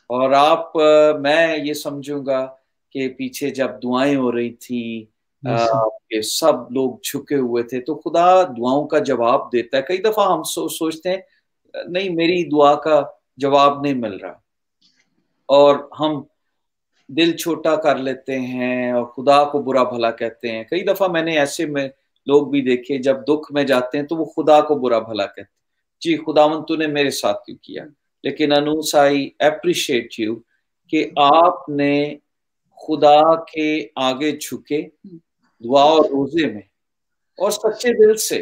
और मैं ये समझूंगा कि पीछे जब दुआएं हो रही थी कि सब लोग झुके हुए थे, तो खुदा दुआओं का जवाब देता है. कई दफा हम सोचते हैं नहीं, मेरी दुआ का जवाब नहीं मिल रहा, और हम दिल छोटा कर लेते हैं और खुदा को बुरा भला कहते हैं. कई दफा मैंने ऐसे में लोग भी देखे, जब दुख में जाते हैं तो वो खुदा को बुरा भला कहते हैं. जी खुदावन तूने मेरे साथ क्यों किया. लेकिन अनूस, आई एप्रिशिएट यू कि आपने खुदा के आगे झुके दुआ और रोजे में, और सच्चे दिल से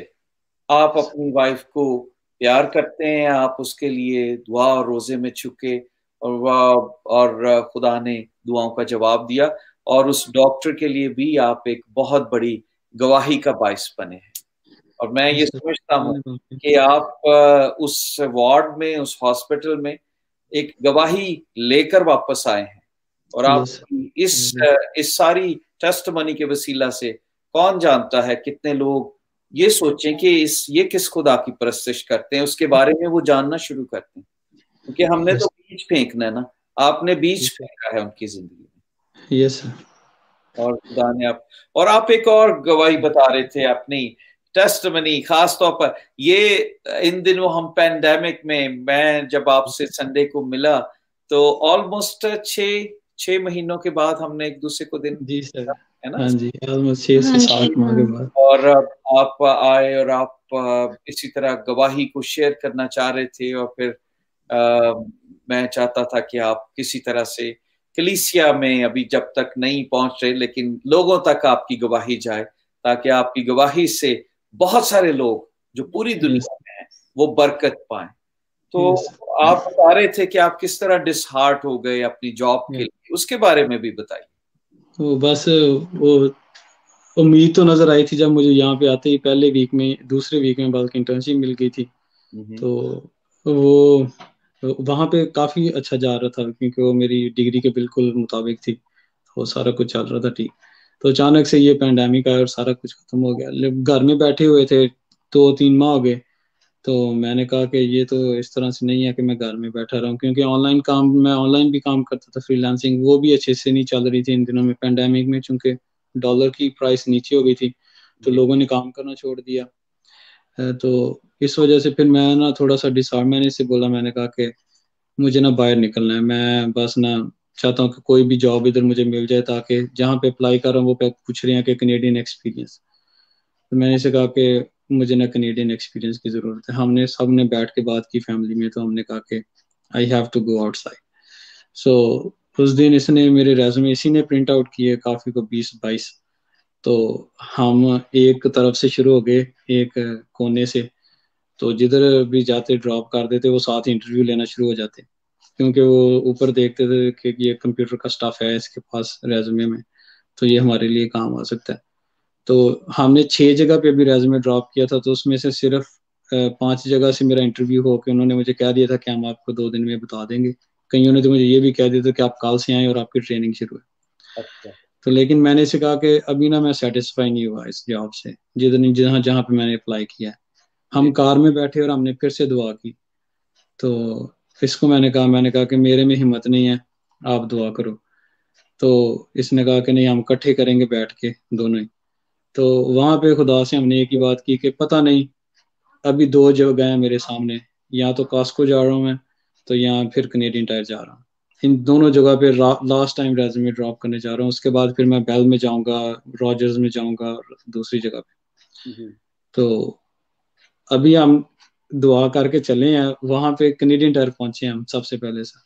आप अपनी वाइफ को प्यार करते हैं, आप उसके लिए दुआ और रोजे में झुके, और खुदा ने दुआओं का जवाब दिया. और उस डॉक्टर के लिए भी आप एक बहुत बड़ी गवाही का बाइस बने हैं. और मैं ये समझता हूँ कि आप उस वार्ड में, उस हॉस्पिटल में एक गवाही लेकर वापस आए हैं. और आप इस सारी टेस्टमनी के वसीला से कौन जानता है कितने लोग ये सोचें कि ये किस खुदा की परस्तिश करते हैं, उसके बारे में वो जानना शुरू करते हैं. क्योंकि हमने तो बीज फेंकना है ना, आपने बीज फेंका है उनकी जिंदगी में. यस. और खुदा ने आप एक और गवाही बता रहे थे अपनी. टेस्टिमनी, खास तौर पर ये इन दिनों हम पैंडेमिक में, मैं जब आपसे संडे को मिला तो ऑलमोस्ट 6 महीनों के बाद हमने एक दूसरे को दिन, जी सर, है ना? हाँ जी, ऑलमोस्ट 6 से 7 माह के बाद। और आप आए और आप इसी तरह गवाही को शेयर करना चाह रहे थे, और फिर मैं चाहता था कि आप किसी तरह से कलीसिया में अभी जब तक नहीं पहुंच रहे, लेकिन लोगों तक आपकी गवाही जाए, ताकि आपकी गवाही से बहुत सारे लोग जो पूरी दुनिया में हैं वो बरकत पाएं। तो आप बता रहे थे कि आप किस तरह डिसहार्ट हो गए अपनी जॉब के लिए, उसके बारे में भी बताइए। तो बस वो उम्मीद तो नजर आई थी जब मुझे यहाँ पे आते ही पहले वीक में, दूसरे वीक में बल्कि इंटर्नशिप मिल गई थी। तो वो वहाँ पे काफी अच्छा जा रहा था, क्योंकि वो मेरी डिग्री के बिल्कुल मुताबिक थी, तो सारा कुछ चल रहा था ठीक। तो अचानक से ये पैंडेमिक आया और सारा कुछ खत्म हो गया। घर में बैठे हुए थे, 2-3 माह हो गए। तो मैंने कहा कि ये तो इस तरह से नहीं है कि मैं घर में बैठा रहूं, क्योंकि मैं ऑनलाइन भी काम करता था, फ्रीलांसिंग, वो भी अच्छे से नहीं चल रही थी इन दिनों में पैंडेमिक में, चूंकि डॉलर की प्राइस नीचे हो गई थी तो लोगों ने काम करना छोड़ दिया। तो इस वजह से फिर मैं ना थोड़ा सा डिसहार्ट, मैंने इससे बोला, मैंने कहा कि मुझे ना बाहर निकलना है, मैं बस ना चाहता हूँ कि कोई भी जॉब इधर मुझे मिल जाए, ताकि जहाँ पे अप्लाई कर रहा हूँ वो पे पूछ रहे हैं कि कनेडियन एक्सपीरियंस। तो मैंने इसे कहा कि मुझे ना कनेडियन एक्सपीरियंस की ज़रूरत है। हमने सब ने बैठ के बात की फैमिली में, तो हमने कहा कि I have to go outside. So उस दिन इसने मेरे रेज्यूमे इसी ने प्रिंट आउट किए, काफ़ी को 20-22। तो हम एक तरफ से शुरू हो गए, एक कोने से, तो जिधर भी जाते ड्रॉप कर देते, वो साथ इंटरव्यू लेना शुरू हो जाते, क्योंकि वो ऊपर देखते थे कि ये कंप्यूटर का स्टाफ है इसके पास रेज्यूमे में, तो ये हमारे लिए काम आ सकता है। तो हमने 6 जगह पे भी रेज्यूमे ड्रॉप किया था, तो उसमें से सिर्फ 5 जगह से मेरा इंटरव्यू हो के उन्होंने मुझे कह दिया था कि हम आपको 2 दिन में बता देंगे। कईयों ने तो मुझे ये भी कह दिया था कि आप कल से आए और आपकी ट्रेनिंग शुरू है। अच्छा। तो लेकिन मैंने इसे कहा कि अभी ना मैं सेटिस्फाई नहीं हुआ इस जॉब से, जहाँ जहाँ पे मैंने अप्लाई किया है। हम कार में बैठे और हमने फिर से दुआ की। तो इसको मैंने कहा कि मेरे में हिम्मत नहीं है, आप दुआ करो। तो इसने कहा कि नहीं, हम इकट्ठे करेंगे बैठ के दोनों ही। तो वहां पे खुदा से हमने एक ही बात की कि पता नहीं, अभी 2 जगह हैं मेरे सामने, या तो कास्को जा रहा हूँ मैं, तो या फिर कनेडियन टायर जा रहा हूँ। इन दोनों जगह पे लास्ट टाइम रेज्यूमे ड्रॉप करने जा रहा हूँ। उसके बाद फिर मैं बेल में जाऊंगा, रॉजर्स में जाऊंगा, और दूसरी जगह पे। तो अभी हम दुआ करके चले हैं, वहां पे कनेडियन टायर पहुंचे हम सबसे पहले से।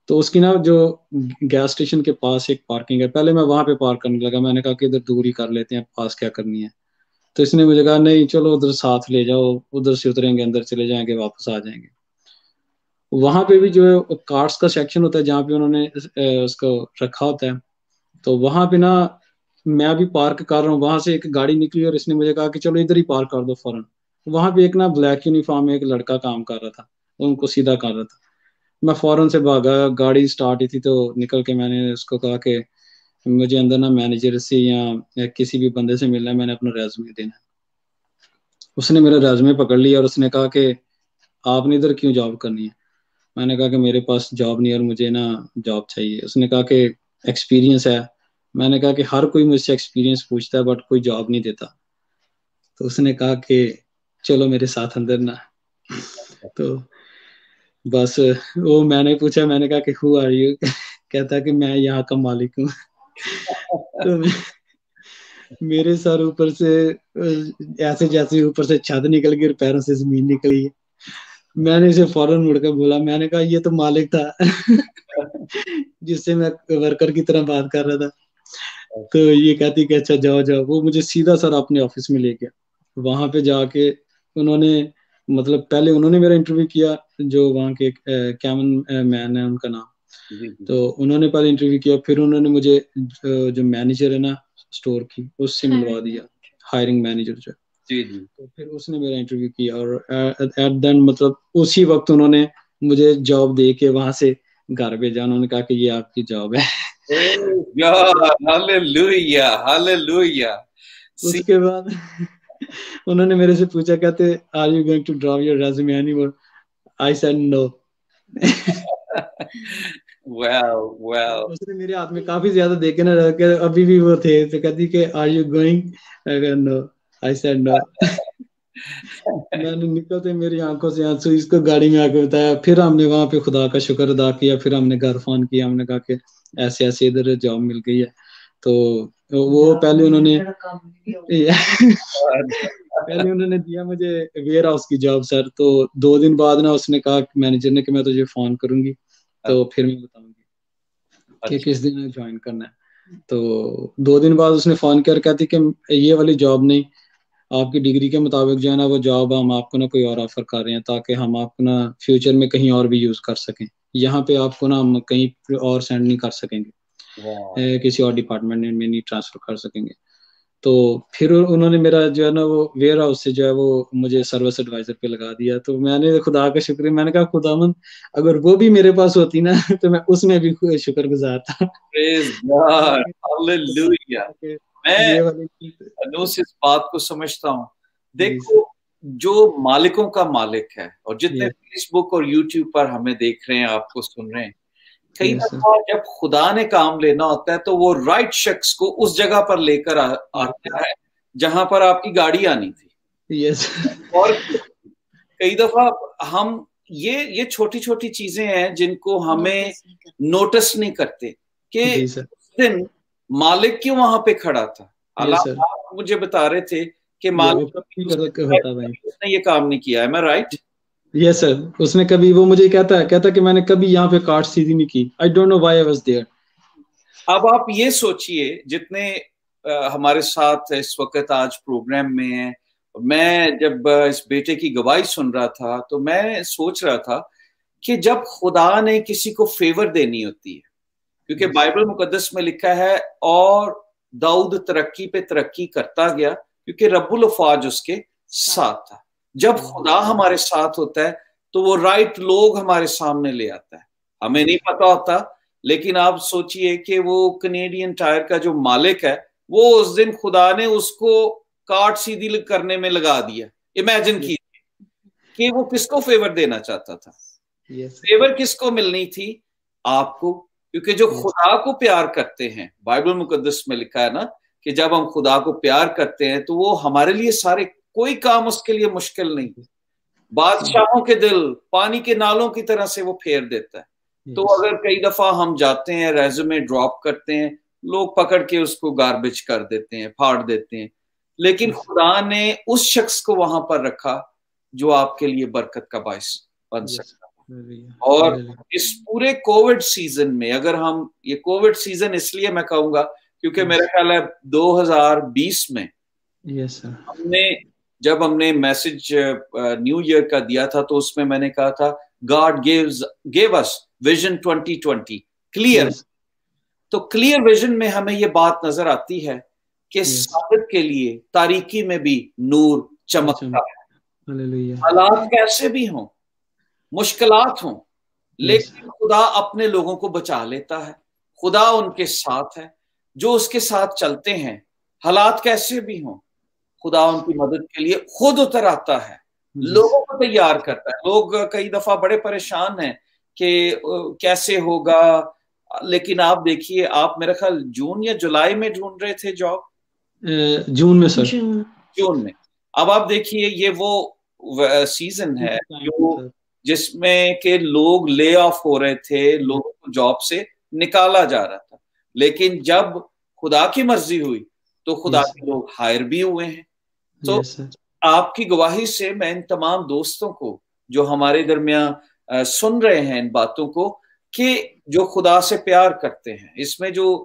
तो उसकी ना जो गैस स्टेशन के पास एक पार्किंग है, पहले मैं वहां पे पार्क करने लगा। मैंने कहा कि इधर दूर ही कर लेते हैं, पास क्या करनी है। तो इसने मुझे कहा नहीं चलो उधर साथ ले जाओ, उधर से उतरेंगे, अंदर चले जाएंगे, वापस आ जाएंगे। वहां पे भी जो है कार्स का सेक्शन होता है जहाँ पे उन्होंने उसको रखा होता है। तो वहां पे ना मैं अभी पार्क कर रहा हूँ, वहां से एक गाड़ी निकली और इसने मुझे कहा कि चलो इधर ही पार्क कर दो फौरन। वहां पे एक ना ब्लैक यूनिफॉर्म में एक लड़का काम कर रहा था, उनको सीधा कर रहा था। मैं फौरन से भागा, गाड़ी स्टार्ट ही थी, तो निकल के मैंने उसको कहा कि मुझे अंदर ना मैनेजर से या किसी भी बंदे से मिलना है, मैंने अपना रेज्यूमे देना है। उसने मेरा रेज्यूमे पकड़ लिया और उसने कहा कि आपने इधर क्यों जॉब करनी है। मैंने कहा कि मेरे पास जॉब नहीं है और मुझे ना जॉब चाहिए। उसने कहा कि एक्सपीरियंस है। मैंने कहा कि हर कोई मुझसे एक्सपीरियंस पूछता है बट कोई जॉब नहीं देता। तो उसने कहा कि चलो मेरे साथ अंदर ना। तो बस वो मैंने पूछा, मैंने कहा कि हु आर यू। कहता कि मैं यहाँ का मालिक हूँ। तो मेरे सर ऊपर से ऐसे जैसे ऊपर से छत निकल गई और पैरों से जमीन निकली है। मैंने इसे फौरन मुड़कर बोला, मैंने कहा ये तो मालिक था जिससे मैं वर्कर की तरह बात कर रहा था। तो ये कहती कि अच्छा जाओ जाओ। वो मुझे सीधा सर अपने ऑफिस में ले गया। वहां पे जाके उन्होंने, मतलब पहले उन्होंने मेरा इंटरव्यू किया, जो वहाँ के कैमन मैन है उनका नाम। तो उन्होंने पहले इंटरव्यू किया, फिर उन्होंने मुझे जो मैनेजर है ना स्टोर की, उससे मिलवा दिया, हायरिंग मैनेजर जो। जी जी। तो फिर उसने मेरा इंटरव्यू किया और एट देन मतलब उसी वक्त उन्होंने मुझे जॉब दे के वहां से घर भेजा। उन्होंने कहा कि ये आपकी जॉब है। Hallelujah hallelujah. उसके बाद उन्होंने मेरे से पूछा, कहते are you going to drop your resume anywhere. I said no. Wow wow. उसने मेरे हाथ में काफी ज्यादा देखे ना, अभी भी वो थे, तो कहती कि are you going, no. I said no. मैंने निकलते मेरी आंखों से आंसू, इसको गाड़ी में आके बताया, फिर हमने वहां पे खुदा का शुक्र अदा किया, फिर हमने घर फोन किया, हमने कहा कि ऐसे ऐसे इधर जॉब मिल गई है। तो वो पहले उन्होंने पहले उन्होंने दिया मुझे वेयर हाउस की जॉब सर। तो 2 दिन बाद ना उसने कहा मैनेजर ने कि मैं तुझे फोन करूंगी, तो फिर मैं बताऊंगी कि किस दिन ज्वाइन करना है। तो 2 दिन बाद उसने फोन कर कहती कि ये वाली जॉब नहीं, आपकी डिग्री के मुताबिक जो है ना वो जॉब हम आपको ना कोई और ऑफर कर रहे हैं, ताकि हम आपको ना फ्यूचर में कहीं और भी यूज कर सकें। यहाँ पे आपको ना हम कहीं और सेंड नहीं कर सकेंगे, किसी और डिपार्टमेंट में नहीं ट्रांसफर कर सकेंगे। तो फिर उन्होंने मेरा जो है ना वो वेयर हाउस से जो है वो मुझे सर्विस एडवाइजर पे लगा दिया। तो मैंने खुदा का शुक्र, मैंने कहा खुदावंद अगर वो भी मेरे पास होती ना तो मैं उसमें भी शुक्रगुजार था। Praise God, hallelujah. मैं अनुस इस बात को समझता हूँ। देखो, जो मालिकों का मालिक है, और जितने फेसबुक और यूट्यूब पर हमें देख रहे हैं, आपको सुन रहे हैं, कई दफा जब खुदा ने काम लेना होता है तो वो राइट शख्स को उस जगह पर लेकर आता है जहां पर आपकी गाड़ी आनी थी। और कई दफा हम ये छोटी छोटी चीजें हैं जिनको हमें नोटिस नहीं करते कि उस दिन मालिक क्यों वहां पे खड़ा था। आप मुझे बता रहे थे कि मालिक उसने ये काम नहीं किया है, मैं राइट? यस सर, उसने कभी, वो मुझे कहता कि मैंने कभी यहाँ पे कार्ड सीधी नहीं की, I don't know why I was there. अब आप ये सोचिए, जितने हमारे साथ इस वक्त आज प्रोग्राम में हैं, मैं जब इस बेटे की गवाही सुन रहा था तो मैं सोच रहा था कि जब खुदा ने किसी को फेवर देनी होती है, क्योंकि बाइबल मुकद्दस में लिखा है और दाऊद तरक्की पे तरक्की करता गया क्योंकि रब्बुल अफवाज उसके साथ था। जब खुदा हमारे साथ होता है तो वो राइट लोग हमारे सामने ले आता है। हमें नहीं पता होता, लेकिन आप सोचिए कि वो कनेडियन टायर का जो मालिक है, वो उस दिन खुदा ने उसको कार्ड सीधी करने में लगा दिया। इमेजिन कीजिए कि वो किसको फेवर देना चाहता था। फेवर किसको मिलनी थी? आपको, क्योंकि जो खुदा को प्यार करते हैं, बाइबल मुकद्दस में लिखा है ना कि जब हम खुदा को प्यार करते हैं तो वो हमारे लिए सारे, कोई काम उसके लिए मुश्किल नहीं। बादशाहों के दिल पानी के नालों की तरह से वो फेर देता है। तो अगर कई दफा हम जाते हैं, रेज़्यूमे ड्रॉप करते हैं, लोग पकड़ के उसको गार्बेज कर देते हैं, फाड़ देते हैं, लेकिन खुदा ने उस शख्स को वहां पर रखा जो आपके लिए बरकत का बायस बन सकता है। और इस पूरे कोविड सीजन में, अगर हम, ये कोविड सीजन इसलिए मैं कहूंगा क्योंकि मेरा ख्याल है 2020 में जब हमने मैसेज न्यू ईयर का दिया था, तो उसमें मैंने कहा था God gave us vision 2020 clear. तो क्लियर विजन में हमें ये बात नजर आती है कि साबित के लिए तारीकी में भी नूर चमकता है। हालात कैसे भी हों, मुश्किलात हों, लेकिन खुदा अपने लोगों को बचा लेता है। खुदा उनके साथ है जो उसके साथ चलते हैं। हालात कैसे भी हों, खुदा उनकी मदद के लिए खुद उतर आता है, लोगों को तैयार करता है। लोग कई दफा बड़े परेशान हैं कि कैसे होगा, लेकिन आप देखिए, आप मेरा ख्याल जून या जुलाई में ढूंढ रहे थे जॉब? जून में सर, जून में। अब आप देखिए, ये वो सीजन है जो जिसमें के लोग ले ऑफ हो रहे थे, लोगों को जॉब से निकाला जा रहा था, लेकिन जब खुदा की मर्जी हुई तो खुदा के लोग हायर भी हुए हैं। तो आपकी गवाही से मैं इन तमाम दोस्तों को जो हमारे दरमियान सुन रहे हैं इन बातों को, कि जो खुदा से प्यार करते हैं, इसमें जो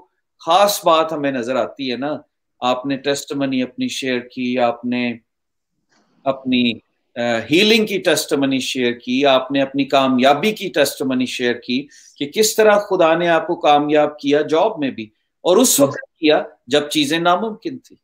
खास बात हमें नजर आती है ना, आपने टेस्टमनी अपनी शेयर की, आपने अपनी हीलिंग की टेस्टमनी शेयर की, आपने अपनी कामयाबी की टेस्टमनी शेयर की कि किस तरह खुदा ने आपको कामयाब किया जॉब में भी, और उस वक्त किया जब चीजें नामुमकिन थी।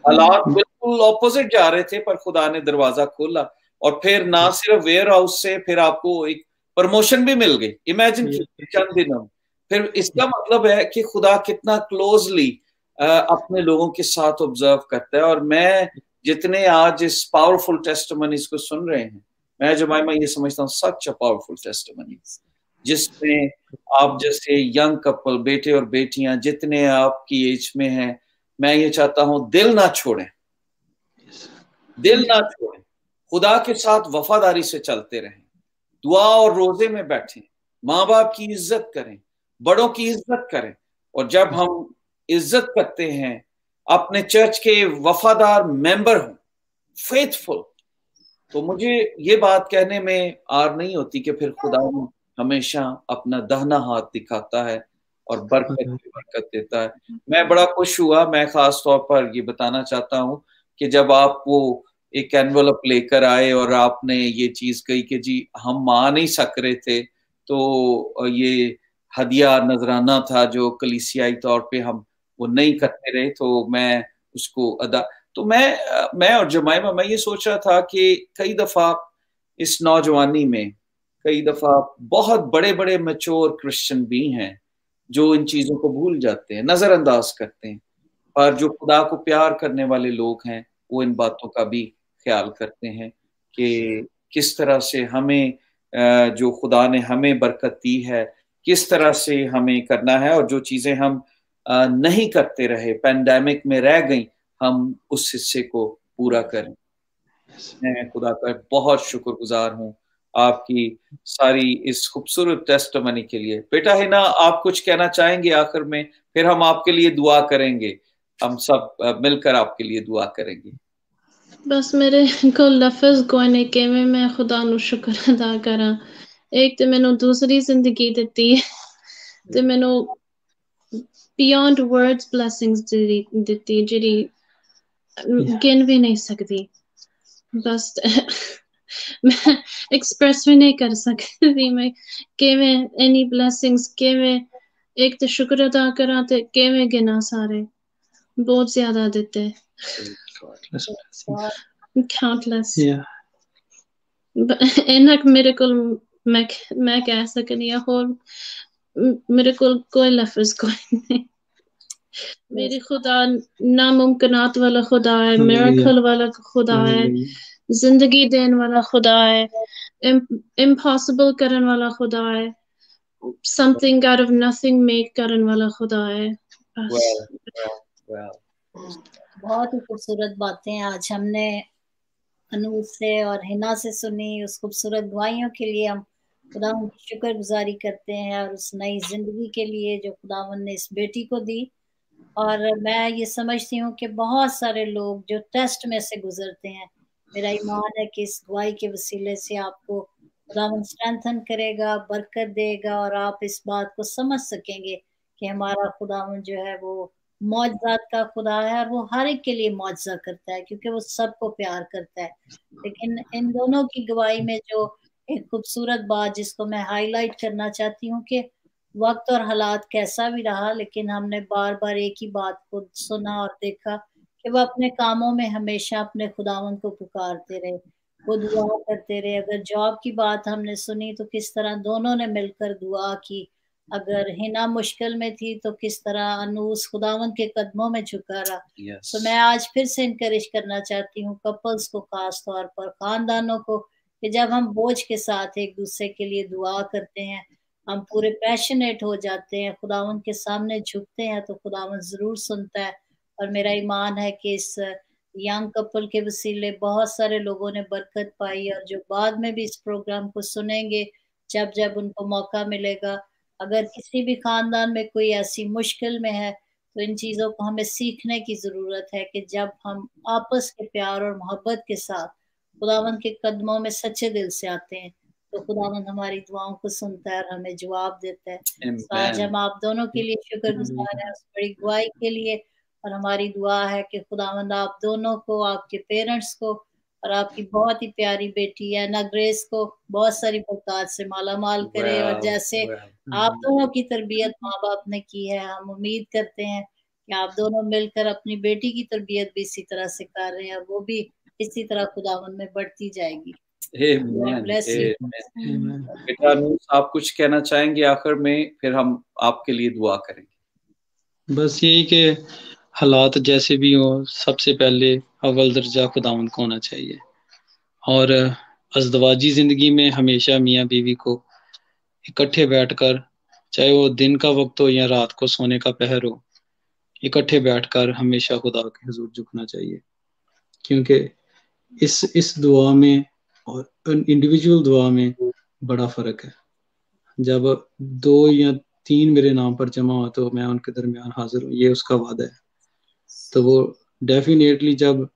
हालात बिल्कुल ऑपोजिट जा रहे थे, पर खुदा ने दरवाजा खोला, और फिर ना सिर्फ वेयर हाउस से फिर आपको एक प्रमोशन भी मिल गई। इमेजिन चंद दिनों। फिर इसका मतलब है कि खुदा कितना क्लोजली अपने लोगों के साथ ऑब्जर्व करता है। और मैं जितने आज इस पावरफुल टेस्टिमनीज को सुन रहे हैं, मैं जमाइमा ये समझता हूँ सच अ पावरफुल टेस्टिमनी, जिसमें आप जैसे यंग कपल, बेटे और बेटियां जितने आपकी एज में हैं, मैं ये चाहता हूं दिल ना छोड़ें, दिल ना छोड़ें, खुदा के साथ वफादारी से चलते रहें, दुआ और रोजे में बैठें, माँ बाप की इज्जत करें, बड़ों की इज्जत करें। और जब हम इज्जत करते हैं, अपने चर्च के वफादार मेंबर हों, फेथफुल, तो मुझे ये बात कहने में आर नहीं होती कि फिर खुदा हमेशा अपना दाहिना हाथ दिखाता है और बरकत देता है। मैं बड़ा खुश हुआ, मैं खास तौर पर ये बताना चाहता हूँ कि जब आप वो एक एनवलप लेकर आए और आपने ये चीज कही कि जी हम आ नहीं सक रहे थे, तो ये हदिया नजराना था जो कलीसियाई तौर पे हम वो नहीं करते रहे, तो मैं उसको अदा, तो मैं और जमाइमा, मैं ये सोच रहा था कि कई दफा इस नौजवानी में कई दफा बहुत बड़े बड़े मैच्योर क्रिश्चियन भी हैं जो इन चीजों को भूल जाते हैं, नजरअंदाज करते हैं, और जो खुदा को प्यार करने वाले लोग हैं वो इन बातों का भी ख्याल करते हैं कि किस तरह से हमें जो खुदा ने हमें बरकत दी है किस तरह से हमें करना है, और जो चीजें हम नहीं करते रहे, पैंडेमिक में रह गई, हम उस हिस्से को पूरा करें। मैं खुदा का बहुत शुक्रगुजार हूँ आपकी सारी इस खूबसूरत टेस्टमनी के लिए। बेटा हिना, आप कुछ कहना चाहेंगे आखिर में? फिर हम आपके लिए दुआ करेंगे, हम सब मिलकर आपके लिए दुआ करेंगे। बस मेरे को लफ्ज़ कोई नहीं कि मैं खुदा नु शुक्र अदा करा। एक तो मैनू दूसरी जिंदगी दिती है, ते मैनू बियॉन्ड वर्ड्स ब्लेसिंग्स दिती जिहड़ी गिन भी नहीं सकती। बस मैं एक्सप्रेस भी नहीं कर सकती मैं किवें एनी ब्लेसिंग्स किवें एक तो शुक्र अदा करा ते किवें गिना सारे बहुत ज्यादा देते countless इनक मेरे को मैं कह सकनी है और मेरे को कोई लफ्ज कोई नहीं। मेरी खुदा नामुमकिनात वाला खुदा है, मिरेकल वाला खुदा है, जिंदगी देने वाला खुदा है, इम्पॉसिबल करने वाला खुदा है, something out of nothing make करने वाला खुदा है। बहुत ही खूबसूरत बातें आज हमने अनूस से और हिना से सुनी। उस खूबसूरत दुआइयों के लिए हम खुदावन की शुक्रगुजारी करते हैं और उस नई जिंदगी के लिए जो खुदावन ने इस बेटी को दी। और मैं ये समझती हूँ कि बहुत सारे लोग जो टेस्ट में से गुजरते हैं, मेरा ईमान है कि इस दुआई के वसीले से आपको खुदावन स्ट्रेंथन करेगा, बरकत देगा और आप इस बात को समझ सकेंगे कि हमारा खुदावन जो है वो मौजज़ात का खुदा है और वो हर एक के लिए मौजज़ा करता है क्योंकि वो सबको प्यार करता है। लेकिन इन दोनों की गवाही में जो एक खूबसूरत बात जिसको मैं हाईलाइट करना चाहती हूँ कि वक्त और हालात कैसा भी रहा, लेकिन हमने बार बार एक ही बात को सुना और देखा कि वो अपने कामों में हमेशा अपने खुदावन को पुकारते रहे, वो दुआ करते रहे। अगर जॉब की बात हमने सुनी तो किस तरह दोनों ने मिलकर दुआ की। अगर हिना मुश्किल में थी तो किस तरह अनूस खुदावन के कदमों में झुका रहा। तो मैं आज फिर से इनकरेज करना चाहती हूँ कपल्स को, खास तौर पर खानदानों को, कि जब हम बोझ के साथ एक दूसरे के लिए दुआ करते हैं, हम पूरे पैशनेट हो जाते हैं, खुदावन के सामने झुकते हैं, तो खुदावन जरूर सुनता है। और मेरा ईमान है कि इस यंग कपल के वसीले बहुत सारे लोगों ने बरकत पाई और जो बाद में भी इस प्रोग्राम को सुनेंगे, जब जब उनको मौका मिलेगा, अगर किसी भी खानदान में कोई ऐसी मुश्किल में है तो इन चीज़ों को हमें सीखने की ज़रूरत है कि जब हम आपस के प्यार और मोहब्बत के साथ खुदावन के कदमों में सच्चे दिल से आते हैं तो खुदावन हमारी दुआओं को सुनता है और हमें जवाब देता है। तो आज हम आप दोनों के लिए शुक्रगुजार हैं उस बड़ी गवाही के लिए, और हमारी दुआ है कि खुदावंद आप दोनों को, आपके पेरेंट्स को और आपकी बहुत ही प्यारी बेटी है ना ग्रेस को बहुत सारी बरकत से माला माल करे। और जैसे आप दोनों की तरबियत माँ बाप ने की है, हम उम्मीद करते हैं कि आप दोनों मिलकर अपनी बेटी की तरबियत भी इसी तरह से कर रहे हैं और वो भी इसी तरह खुदावन में बढ़ती जाएगी। बेटा अनूस, आप कुछ कहना चाहेंगे आखिर में, फिर हम आपके लिए दुआ करेंगे। बस यही कि हालात जैसे भी हो, सबसे पहले अव्वल दर्जा खुदावंद को होना चाहिए। और अज़दवाजी जिंदगी में हमेशा मियाँ बीवी को इकट्ठे बैठकर, चाहे वो दिन का वक्त हो या रात को सोने का पहर हो, इकट्ठे बैठकर हमेशा खुदा के हुजूर झुकना चाहिए। क्योंकि इस दुआ में और इंडिविजुअल दुआ में बड़ा फ़र्क है। जब 2 या 3 मेरे नाम पर जमा हो तो मैं उनके दरमियान हाजिर हूँ, ये उसका वादा है। तो वो डेफिनेटली जब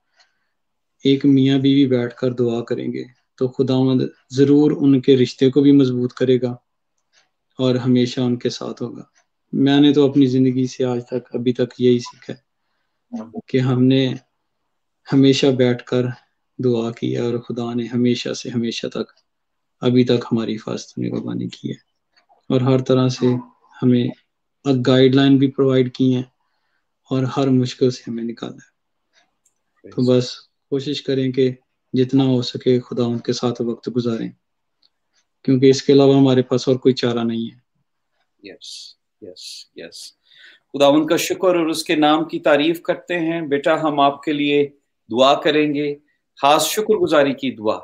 एक मियाँ बीवी बैठकर दुआ करेंगे तो खुदावंद ज़रूर उनके रिश्ते को भी मजबूत करेगा और हमेशा उनके साथ होगा। मैंने तो अपनी ज़िंदगी से आज तक अभी तक यही सीखा है कि हमने हमेशा बैठकर दुआ की है और खुदा ने हमेशा से हमेशा तक अभी तक हमारी हिफाजत निगरानी की है और हर तरह से हमें गाइडलाइन भी प्रोवाइड की हैं और हर मुश्किल से हमें निकाला है। तो बस कोशिश करें कि जितना हो सके खुदा उनके साथ वक्त गुजारें, क्योंकि इसके अलावा हमारे पास और कोई चारा नहीं है। यस यस यस, खुदा उनका शुक्र और उसके नाम की तारीफ करते हैं। बेटा, हम आपके लिए दुआ करेंगे, खास शुक्रगुजारी की दुआ।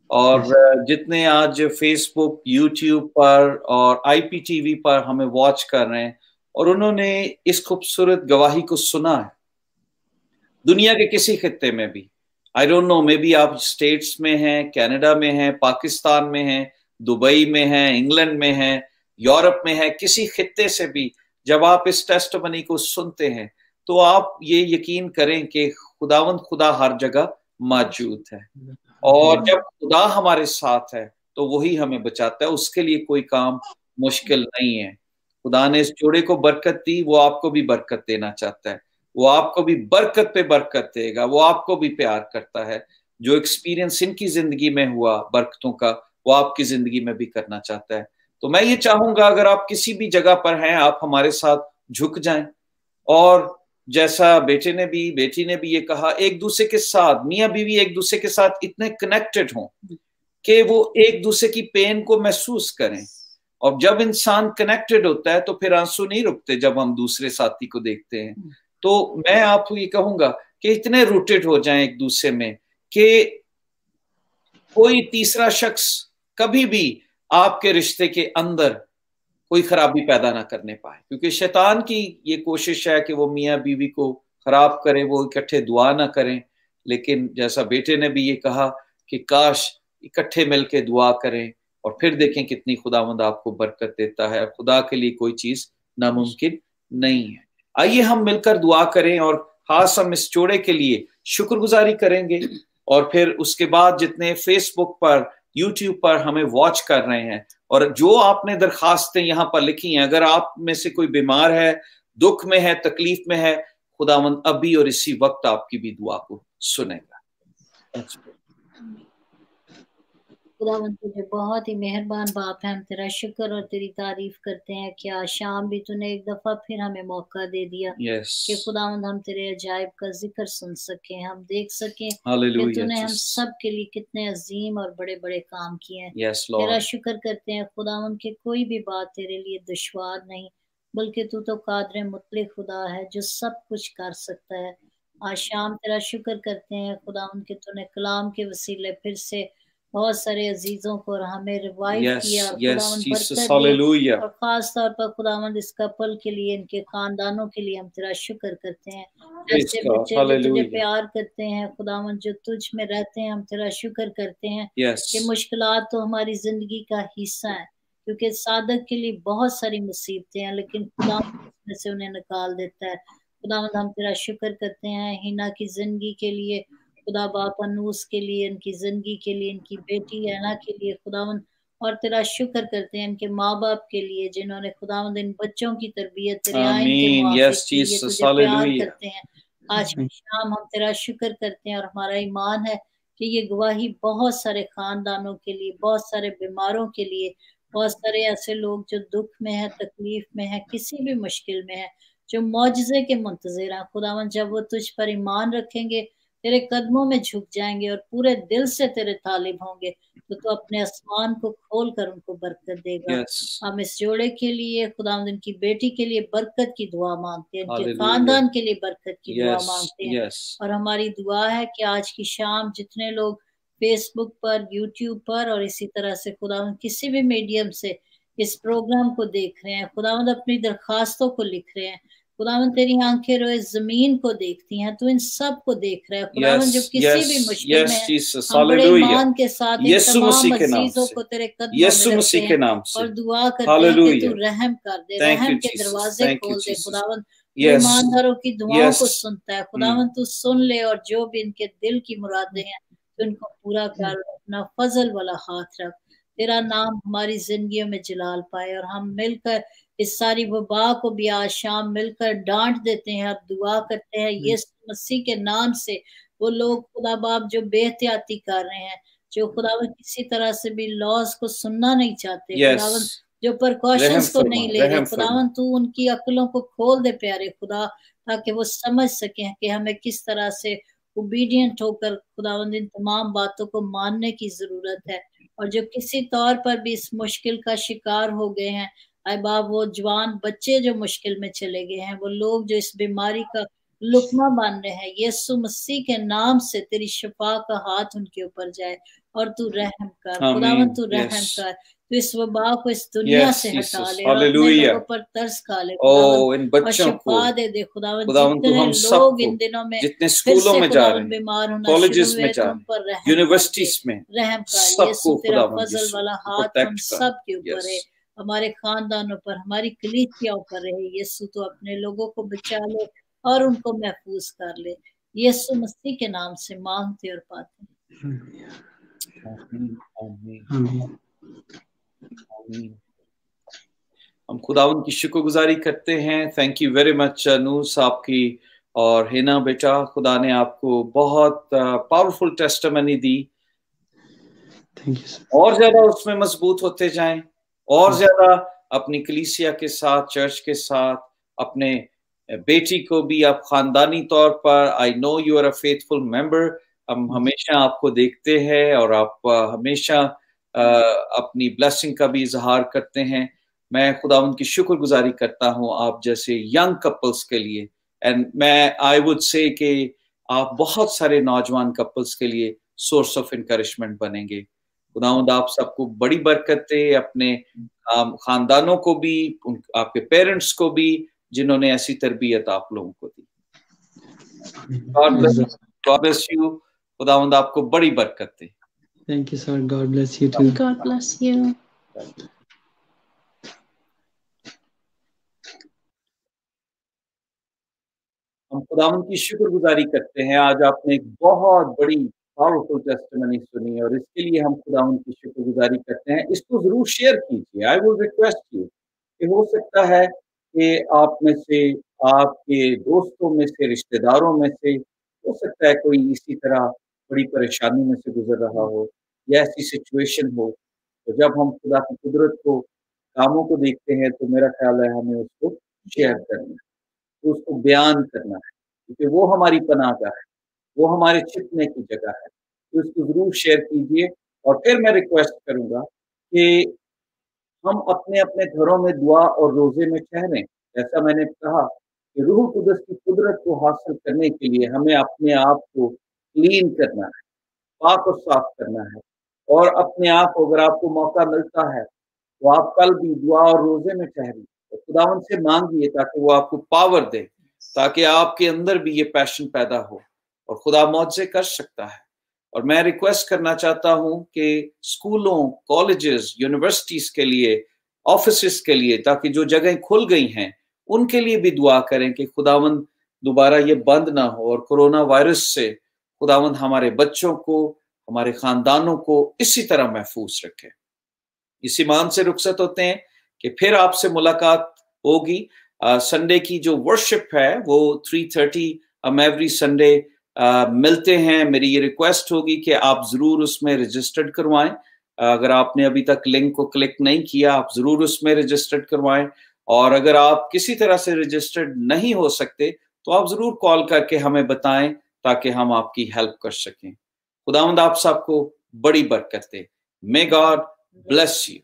और जितने आज फेसबुक, यूट्यूब पर और IPTV पर हमें वॉच कर रहे हैं और उन्होंने इस खूबसूरत गवाही को सुना है, दुनिया के किसी खित्ते में भी, आई डोंट नो, मे बी आप स्टेट्स में हैं, कनाडा में हैं, पाकिस्तान में हैं, दुबई में हैं, इंग्लैंड में हैं, यूरोप में हैं, किसी खित्ते से भी जब आप इस टेस्टमनी को सुनते हैं तो आप ये यकीन करें कि खुदावंद खुदा हर जगह मौजूद है। और जब खुदा हमारे साथ है तो वही हमें बचाता है, उसके लिए कोई काम मुश्किल नहीं है। खुदा ने इस जोड़े को बरकत दी, वो आपको भी बरकत देना चाहता है, वो आपको भी बरकत पे बरकत देगा, वो आपको भी प्यार करता है। जो एक्सपीरियंस इनकी जिंदगी में हुआ बरकतों का, वो आपकी जिंदगी में भी करना चाहता है। तो मैं ये चाहूंगा अगर आप किसी भी जगह पर हैं, आप हमारे साथ झुक जाएं और जैसा बेटी ने भी ये कहा, एक दूसरे के साथ, मियाँ बीवी एक दूसरे के साथ इतने कनेक्टेड हों कि वो एक दूसरे की पेन को महसूस करें। और जब इंसान कनेक्टेड होता है तो फिर आंसू नहीं रुकते जब हम दूसरे साथी को देखते हैं। तो मैं आपको ये कहूंगा कि इतने रूटेड हो जाएं एक दूसरे में कि कोई तीसरा शख्स कभी भी आपके रिश्ते के अंदर कोई खराबी पैदा ना करने पाए, क्योंकि शैतान की ये कोशिश है कि वो मियाँ बीवी को खराब करे, वो इकट्ठे दुआ ना करें। लेकिन जैसा बेटे ने भी ये कहा कि काश इकट्ठे मिलके दुआ करें और फिर देखें कितनी खुदावंद आपको बरकत देता है। खुदा के लिए कोई चीज नामुमकिन नहीं है। आइए हम मिलकर दुआ करें और खास हम इस जोड़े के लिए शुक्रगुजारी करेंगे। और फिर उसके बाद जितने फेसबुक पर, यूट्यूब पर हमें वॉच कर रहे हैं और जो आपने दरखास्तें यहाँ पर लिखी हैं, अगर आप में से कोई बीमार है, दुख में है, तकलीफ में है, खुदावंद अभी और इसी वक्त आपकी भी दुआ को सुनेगा। खुदावंद तुझे बहुत ही मेहरबान बाप है, हम तेरा शुक्र और तेरी तारीफ करते हैं कि आज शाम भी तूने एक दफा फिर हमें मौका दे दिया कि खुदावंद हम तेरे अजायब का जिक्र सुन सकें, हम देख सकें कि तूने हम सब के लिए कितने अजीम और बड़े बड़े काम किए हैं। तेरा शुक्र करते हैं खुदावंद कि कोई भी बात तेरे लिए दुश्वार नहीं, बल्कि तू तो कादर मुतलक खुदा है जो सब कुछ कर सकता है। आज शाम तेरा शुक्र करते हैं खुदावंद कि तूने कलाम के वसीले फिर से बहुत सारे अजीजों को और हमें रिवाइव किया और खुदावंद बरकत दी। और खास तौर पर खुदावंद इस कपल के लिए, इनके खानदानों के लिए हम तेरा शुक्र करते हैं। ऐसे बच्चे जो तुझे प्यार करते हैं खुदावंद, जो तुझ में रहते हैं, हम तेरा शुक्र करते हैं कि मुश्किलात तो हमारी जिंदगी का हिस्सा है, क्योंकि सादक के लिए बहुत सारी मुसीबतें हैं, लेकिन खुदावंद उसमें से उन्हें निकाल देता है। खुदावंद हम तेरा शुक्र करते हैं हिना की जिंदगी के लिए, खुदा बाप अनूस के लिए, इनकी जिंदगी के लिए, इनकी बेटी ऐना के लिए खुदावंद, और तेरा शुक्र करते हैं इनके माँ बाप के लिए जिन्होंने खुदावंद इन बच्चों की तरबियत तेरे आइन के मुताबिक की है, तुझे प्यार करते हैं। आज की शाम हम तेरा शुक्र करते हैं और हमारा ईमान है कि ये गवाही बहुत सारे खानदानों के लिए, बहुत सारे बीमारों के लिए, बहुत सारे ऐसे लोग जो दुख में है, तकलीफ में है, किसी भी मुश्किल में है, जो मौजज़े के मुंतज़िर हैं खुदावंद, जब वो तुझ पर ईमान रखेंगे, तेरे कदमों में झुक जाएंगे और पूरे दिल से तेरे तालिब होंगे, तो तू अपने आसमान को खोल कर उनको बरकत देगा। हम इस जोड़े के लिए खुदावंद, इनकी बेटी के लिए बरकत की दुआ मांगते हैं, इनके खानदान के लिए बरकत की दुआ मांगते हैं। और हमारी दुआ है कि आज की शाम जितने लोग फेसबुक पर, यूट्यूब पर और इसी तरह से खुदावंद किसी भी मीडियम से इस प्रोग्राम को देख रहे हैं, खुदावंद अपनी दरखास्तों को लिख रहे हैं, खुदावन तेरी आंखें रोज जमीन को देखती हैं, तू इन सब को देख रहा है खुदावन। जो किसी भी मुश्किल में है, हम बड़े ईमान के साथ इन तमाम अजीजों को तेरे कदमों में रखते हैं और दुआ करते हैं कि तू रहम कर दे, रहम के दरवाजे खोल दे खुदावन। ईमानदारों की दुआओं को सुनता है खुदावन, तू सुन ले और जो भी इनके दिल की मुरादें हैं तो इनको पूरा कर, अपना फजल वाला हाथ रख। तेरा नाम हमारी जिंदगियों में जलाल पाए और हम मिलकर इस सारी वबा को भी आज शाम मिलकर डांट देते हैं और दुआ करते हैं यीशु मसीह के नाम से। वो लोग खुदा बाप जो बेहतियाती कर रहे हैं, जो खुदावन किसी तरह से भी लॉज को सुनना नहीं चाहते, खुदावन जो प्रिकॉशंस को नहीं ले रहे, खुदावन तू उनकी अक्लों को खोल दे प्यारे खुदा, ताकि वो समझ सकें कि हमें किस तरह से ओबीडियंट होकर खुदावन इन तमाम बातों को मानने की जरूरत है। और जो किसी तौर पर भी इस मुश्किल का शिकार हो गए हैं, आए बाप वो जवान बच्चे जो मुश्किल में चले गए हैं, वो लोग जो इस बीमारी का लुकमा बन रहे हैं, यीशु मसीह के नाम से तेरी शिफा का हाथ उनके ऊपर जाए और तू रहम कर खुदावन, तू रहम कर, तू इस वबा को इस दुनिया से हटा ले और अपने लोगों पर तरस खा ले इन बच्चों को शिफा दे दे खुदावन। जितने लोग इन दिनों में जितने स्कूलों में जा रहे हैं, बीमार होना कॉलेजेस में जा रहे हैं, यूनिवर्सिटीज में, रहम कर यीशु, तेरा फजल वाला हाथ हम सब के ऊपर है, हमारे खानदानों पर, हमारी कलीसियाओं पर रहे यीशु। तो अपने लोगों को बचा ले और उनको महफूज कर ले, यीशु मसीह के नाम से मांगते और पाते। हम खुदावन की शुक्रगुजारी करते हैं। थैंक यू वेरी मच नूस आपकी और हिना बेटा, खुदा ने आपको बहुत पावरफुल टेस्टिमनी दी। और ज्यादा उसमें मजबूत होते जाएं, और ज्यादा अपनी कलीसिया के साथ, चर्च के साथ, अपने बेटी को भी आप खानदानी तौर पर, I know you are a faithful member, हम हमेशा आपको देखते हैं और आप हमेशा अपनी ब्लेसिंग का भी इजहार करते हैं। मैं खुदा उनकी शुक्रगुजारी करता हूं आप जैसे यंग कपल्स के लिए, एंड मैं आई वुड से कि आप बहुत सारे नौजवान कपल्स के लिए सोर्स ऑफ इनकरेजमेंट बनेंगे। खुदावंद आप सबको बड़ी बरकत दे, अपने खानदानों को भी, आपके पेरेंट्स को भी जिन्होंने ऐसी तरबियत आप लोगों को दी। God bless you। खुदावंद आपको बड़ी बरकत दे। Thank you sir, God bless you too। God bless you। हम खुदावंद की शुक्रगुजारी करते हैं, आज आपने एक बहुत बड़ी पावरफुल टेस्टिमनी सुनी और इसके लिए हम खुदावंद की शुक्रगुजारी करते हैं। इसको जरूर शेयर कीजिए। आई विल रिक्वेस्ट यू कि हो सकता है कि आप में से, आपके दोस्तों में से, रिश्तेदारों में से हो सकता है कोई इसी तरह बड़ी परेशानी में से गुजर रहा हो या ऐसी सिचुएशन हो, तो जब हम खुदा की कुदरत को, कामों को देखते हैं तो मेरा ख्याल है हमें उसको शेयर करना है, तो उसको बयान करना है, क्योंकि वो हमारी पनाहगाह है, वो हमारे छिपने की जगह है। तो इसको जरूर शेयर कीजिए। और फिर मैं रिक्वेस्ट करूंगा कि हम अपने अपने घरों में दुआ और रोजे में ठहरें। जैसा मैंने कहा कि रूह कुदस की कुदरत को हासिल करने के लिए हमें अपने आप को क्लीन करना है, पाक और साफ करना है, और अपने आप को, अगर आपको मौका मिलता है तो आप कल भी दुआ और रोजे में ठहरिए, तो खुदावन से मांगिए ताकि वो आपको पावर दे, ताकि आपके अंदर भी ये पैशन पैदा हो और खुदा मौजज़े कर सकता है। और मैं रिक्वेस्ट करना चाहता हूं कि स्कूलों, कॉलेजेस, यूनिवर्सिटीज के लिए, ऑफिसेस के लिए, ताकि जो जगहें खुल गई हैं उनके लिए भी दुआ करें कि खुदावंद दोबारा ये बंद ना हो और कोरोना वायरस से खुदावंद हमारे बच्चों को, हमारे खानदानों को इसी तरह महफूज रखे। इसी मान से रुखसत होते हैं कि फिर आपसे मुलाकात होगी। संडे की जो वर्शिप है वो 3:30 हम एवरी संडे मिलते हैं। मेरी ये रिक्वेस्ट होगी कि आप जरूर उसमें रजिस्टर्ड करवाएं। अगर आपने अभी तक लिंक को क्लिक नहीं किया, आप जरूर उसमें रजिस्टर्ड करवाएं। और अगर आप किसी तरह से रजिस्टर्ड नहीं हो सकते तो आप जरूर कॉल करके हमें बताएं ताकि हम आपकी हेल्प कर सकें। खुदावंद आप सबको बड़ी बरकत दे। May God bless you.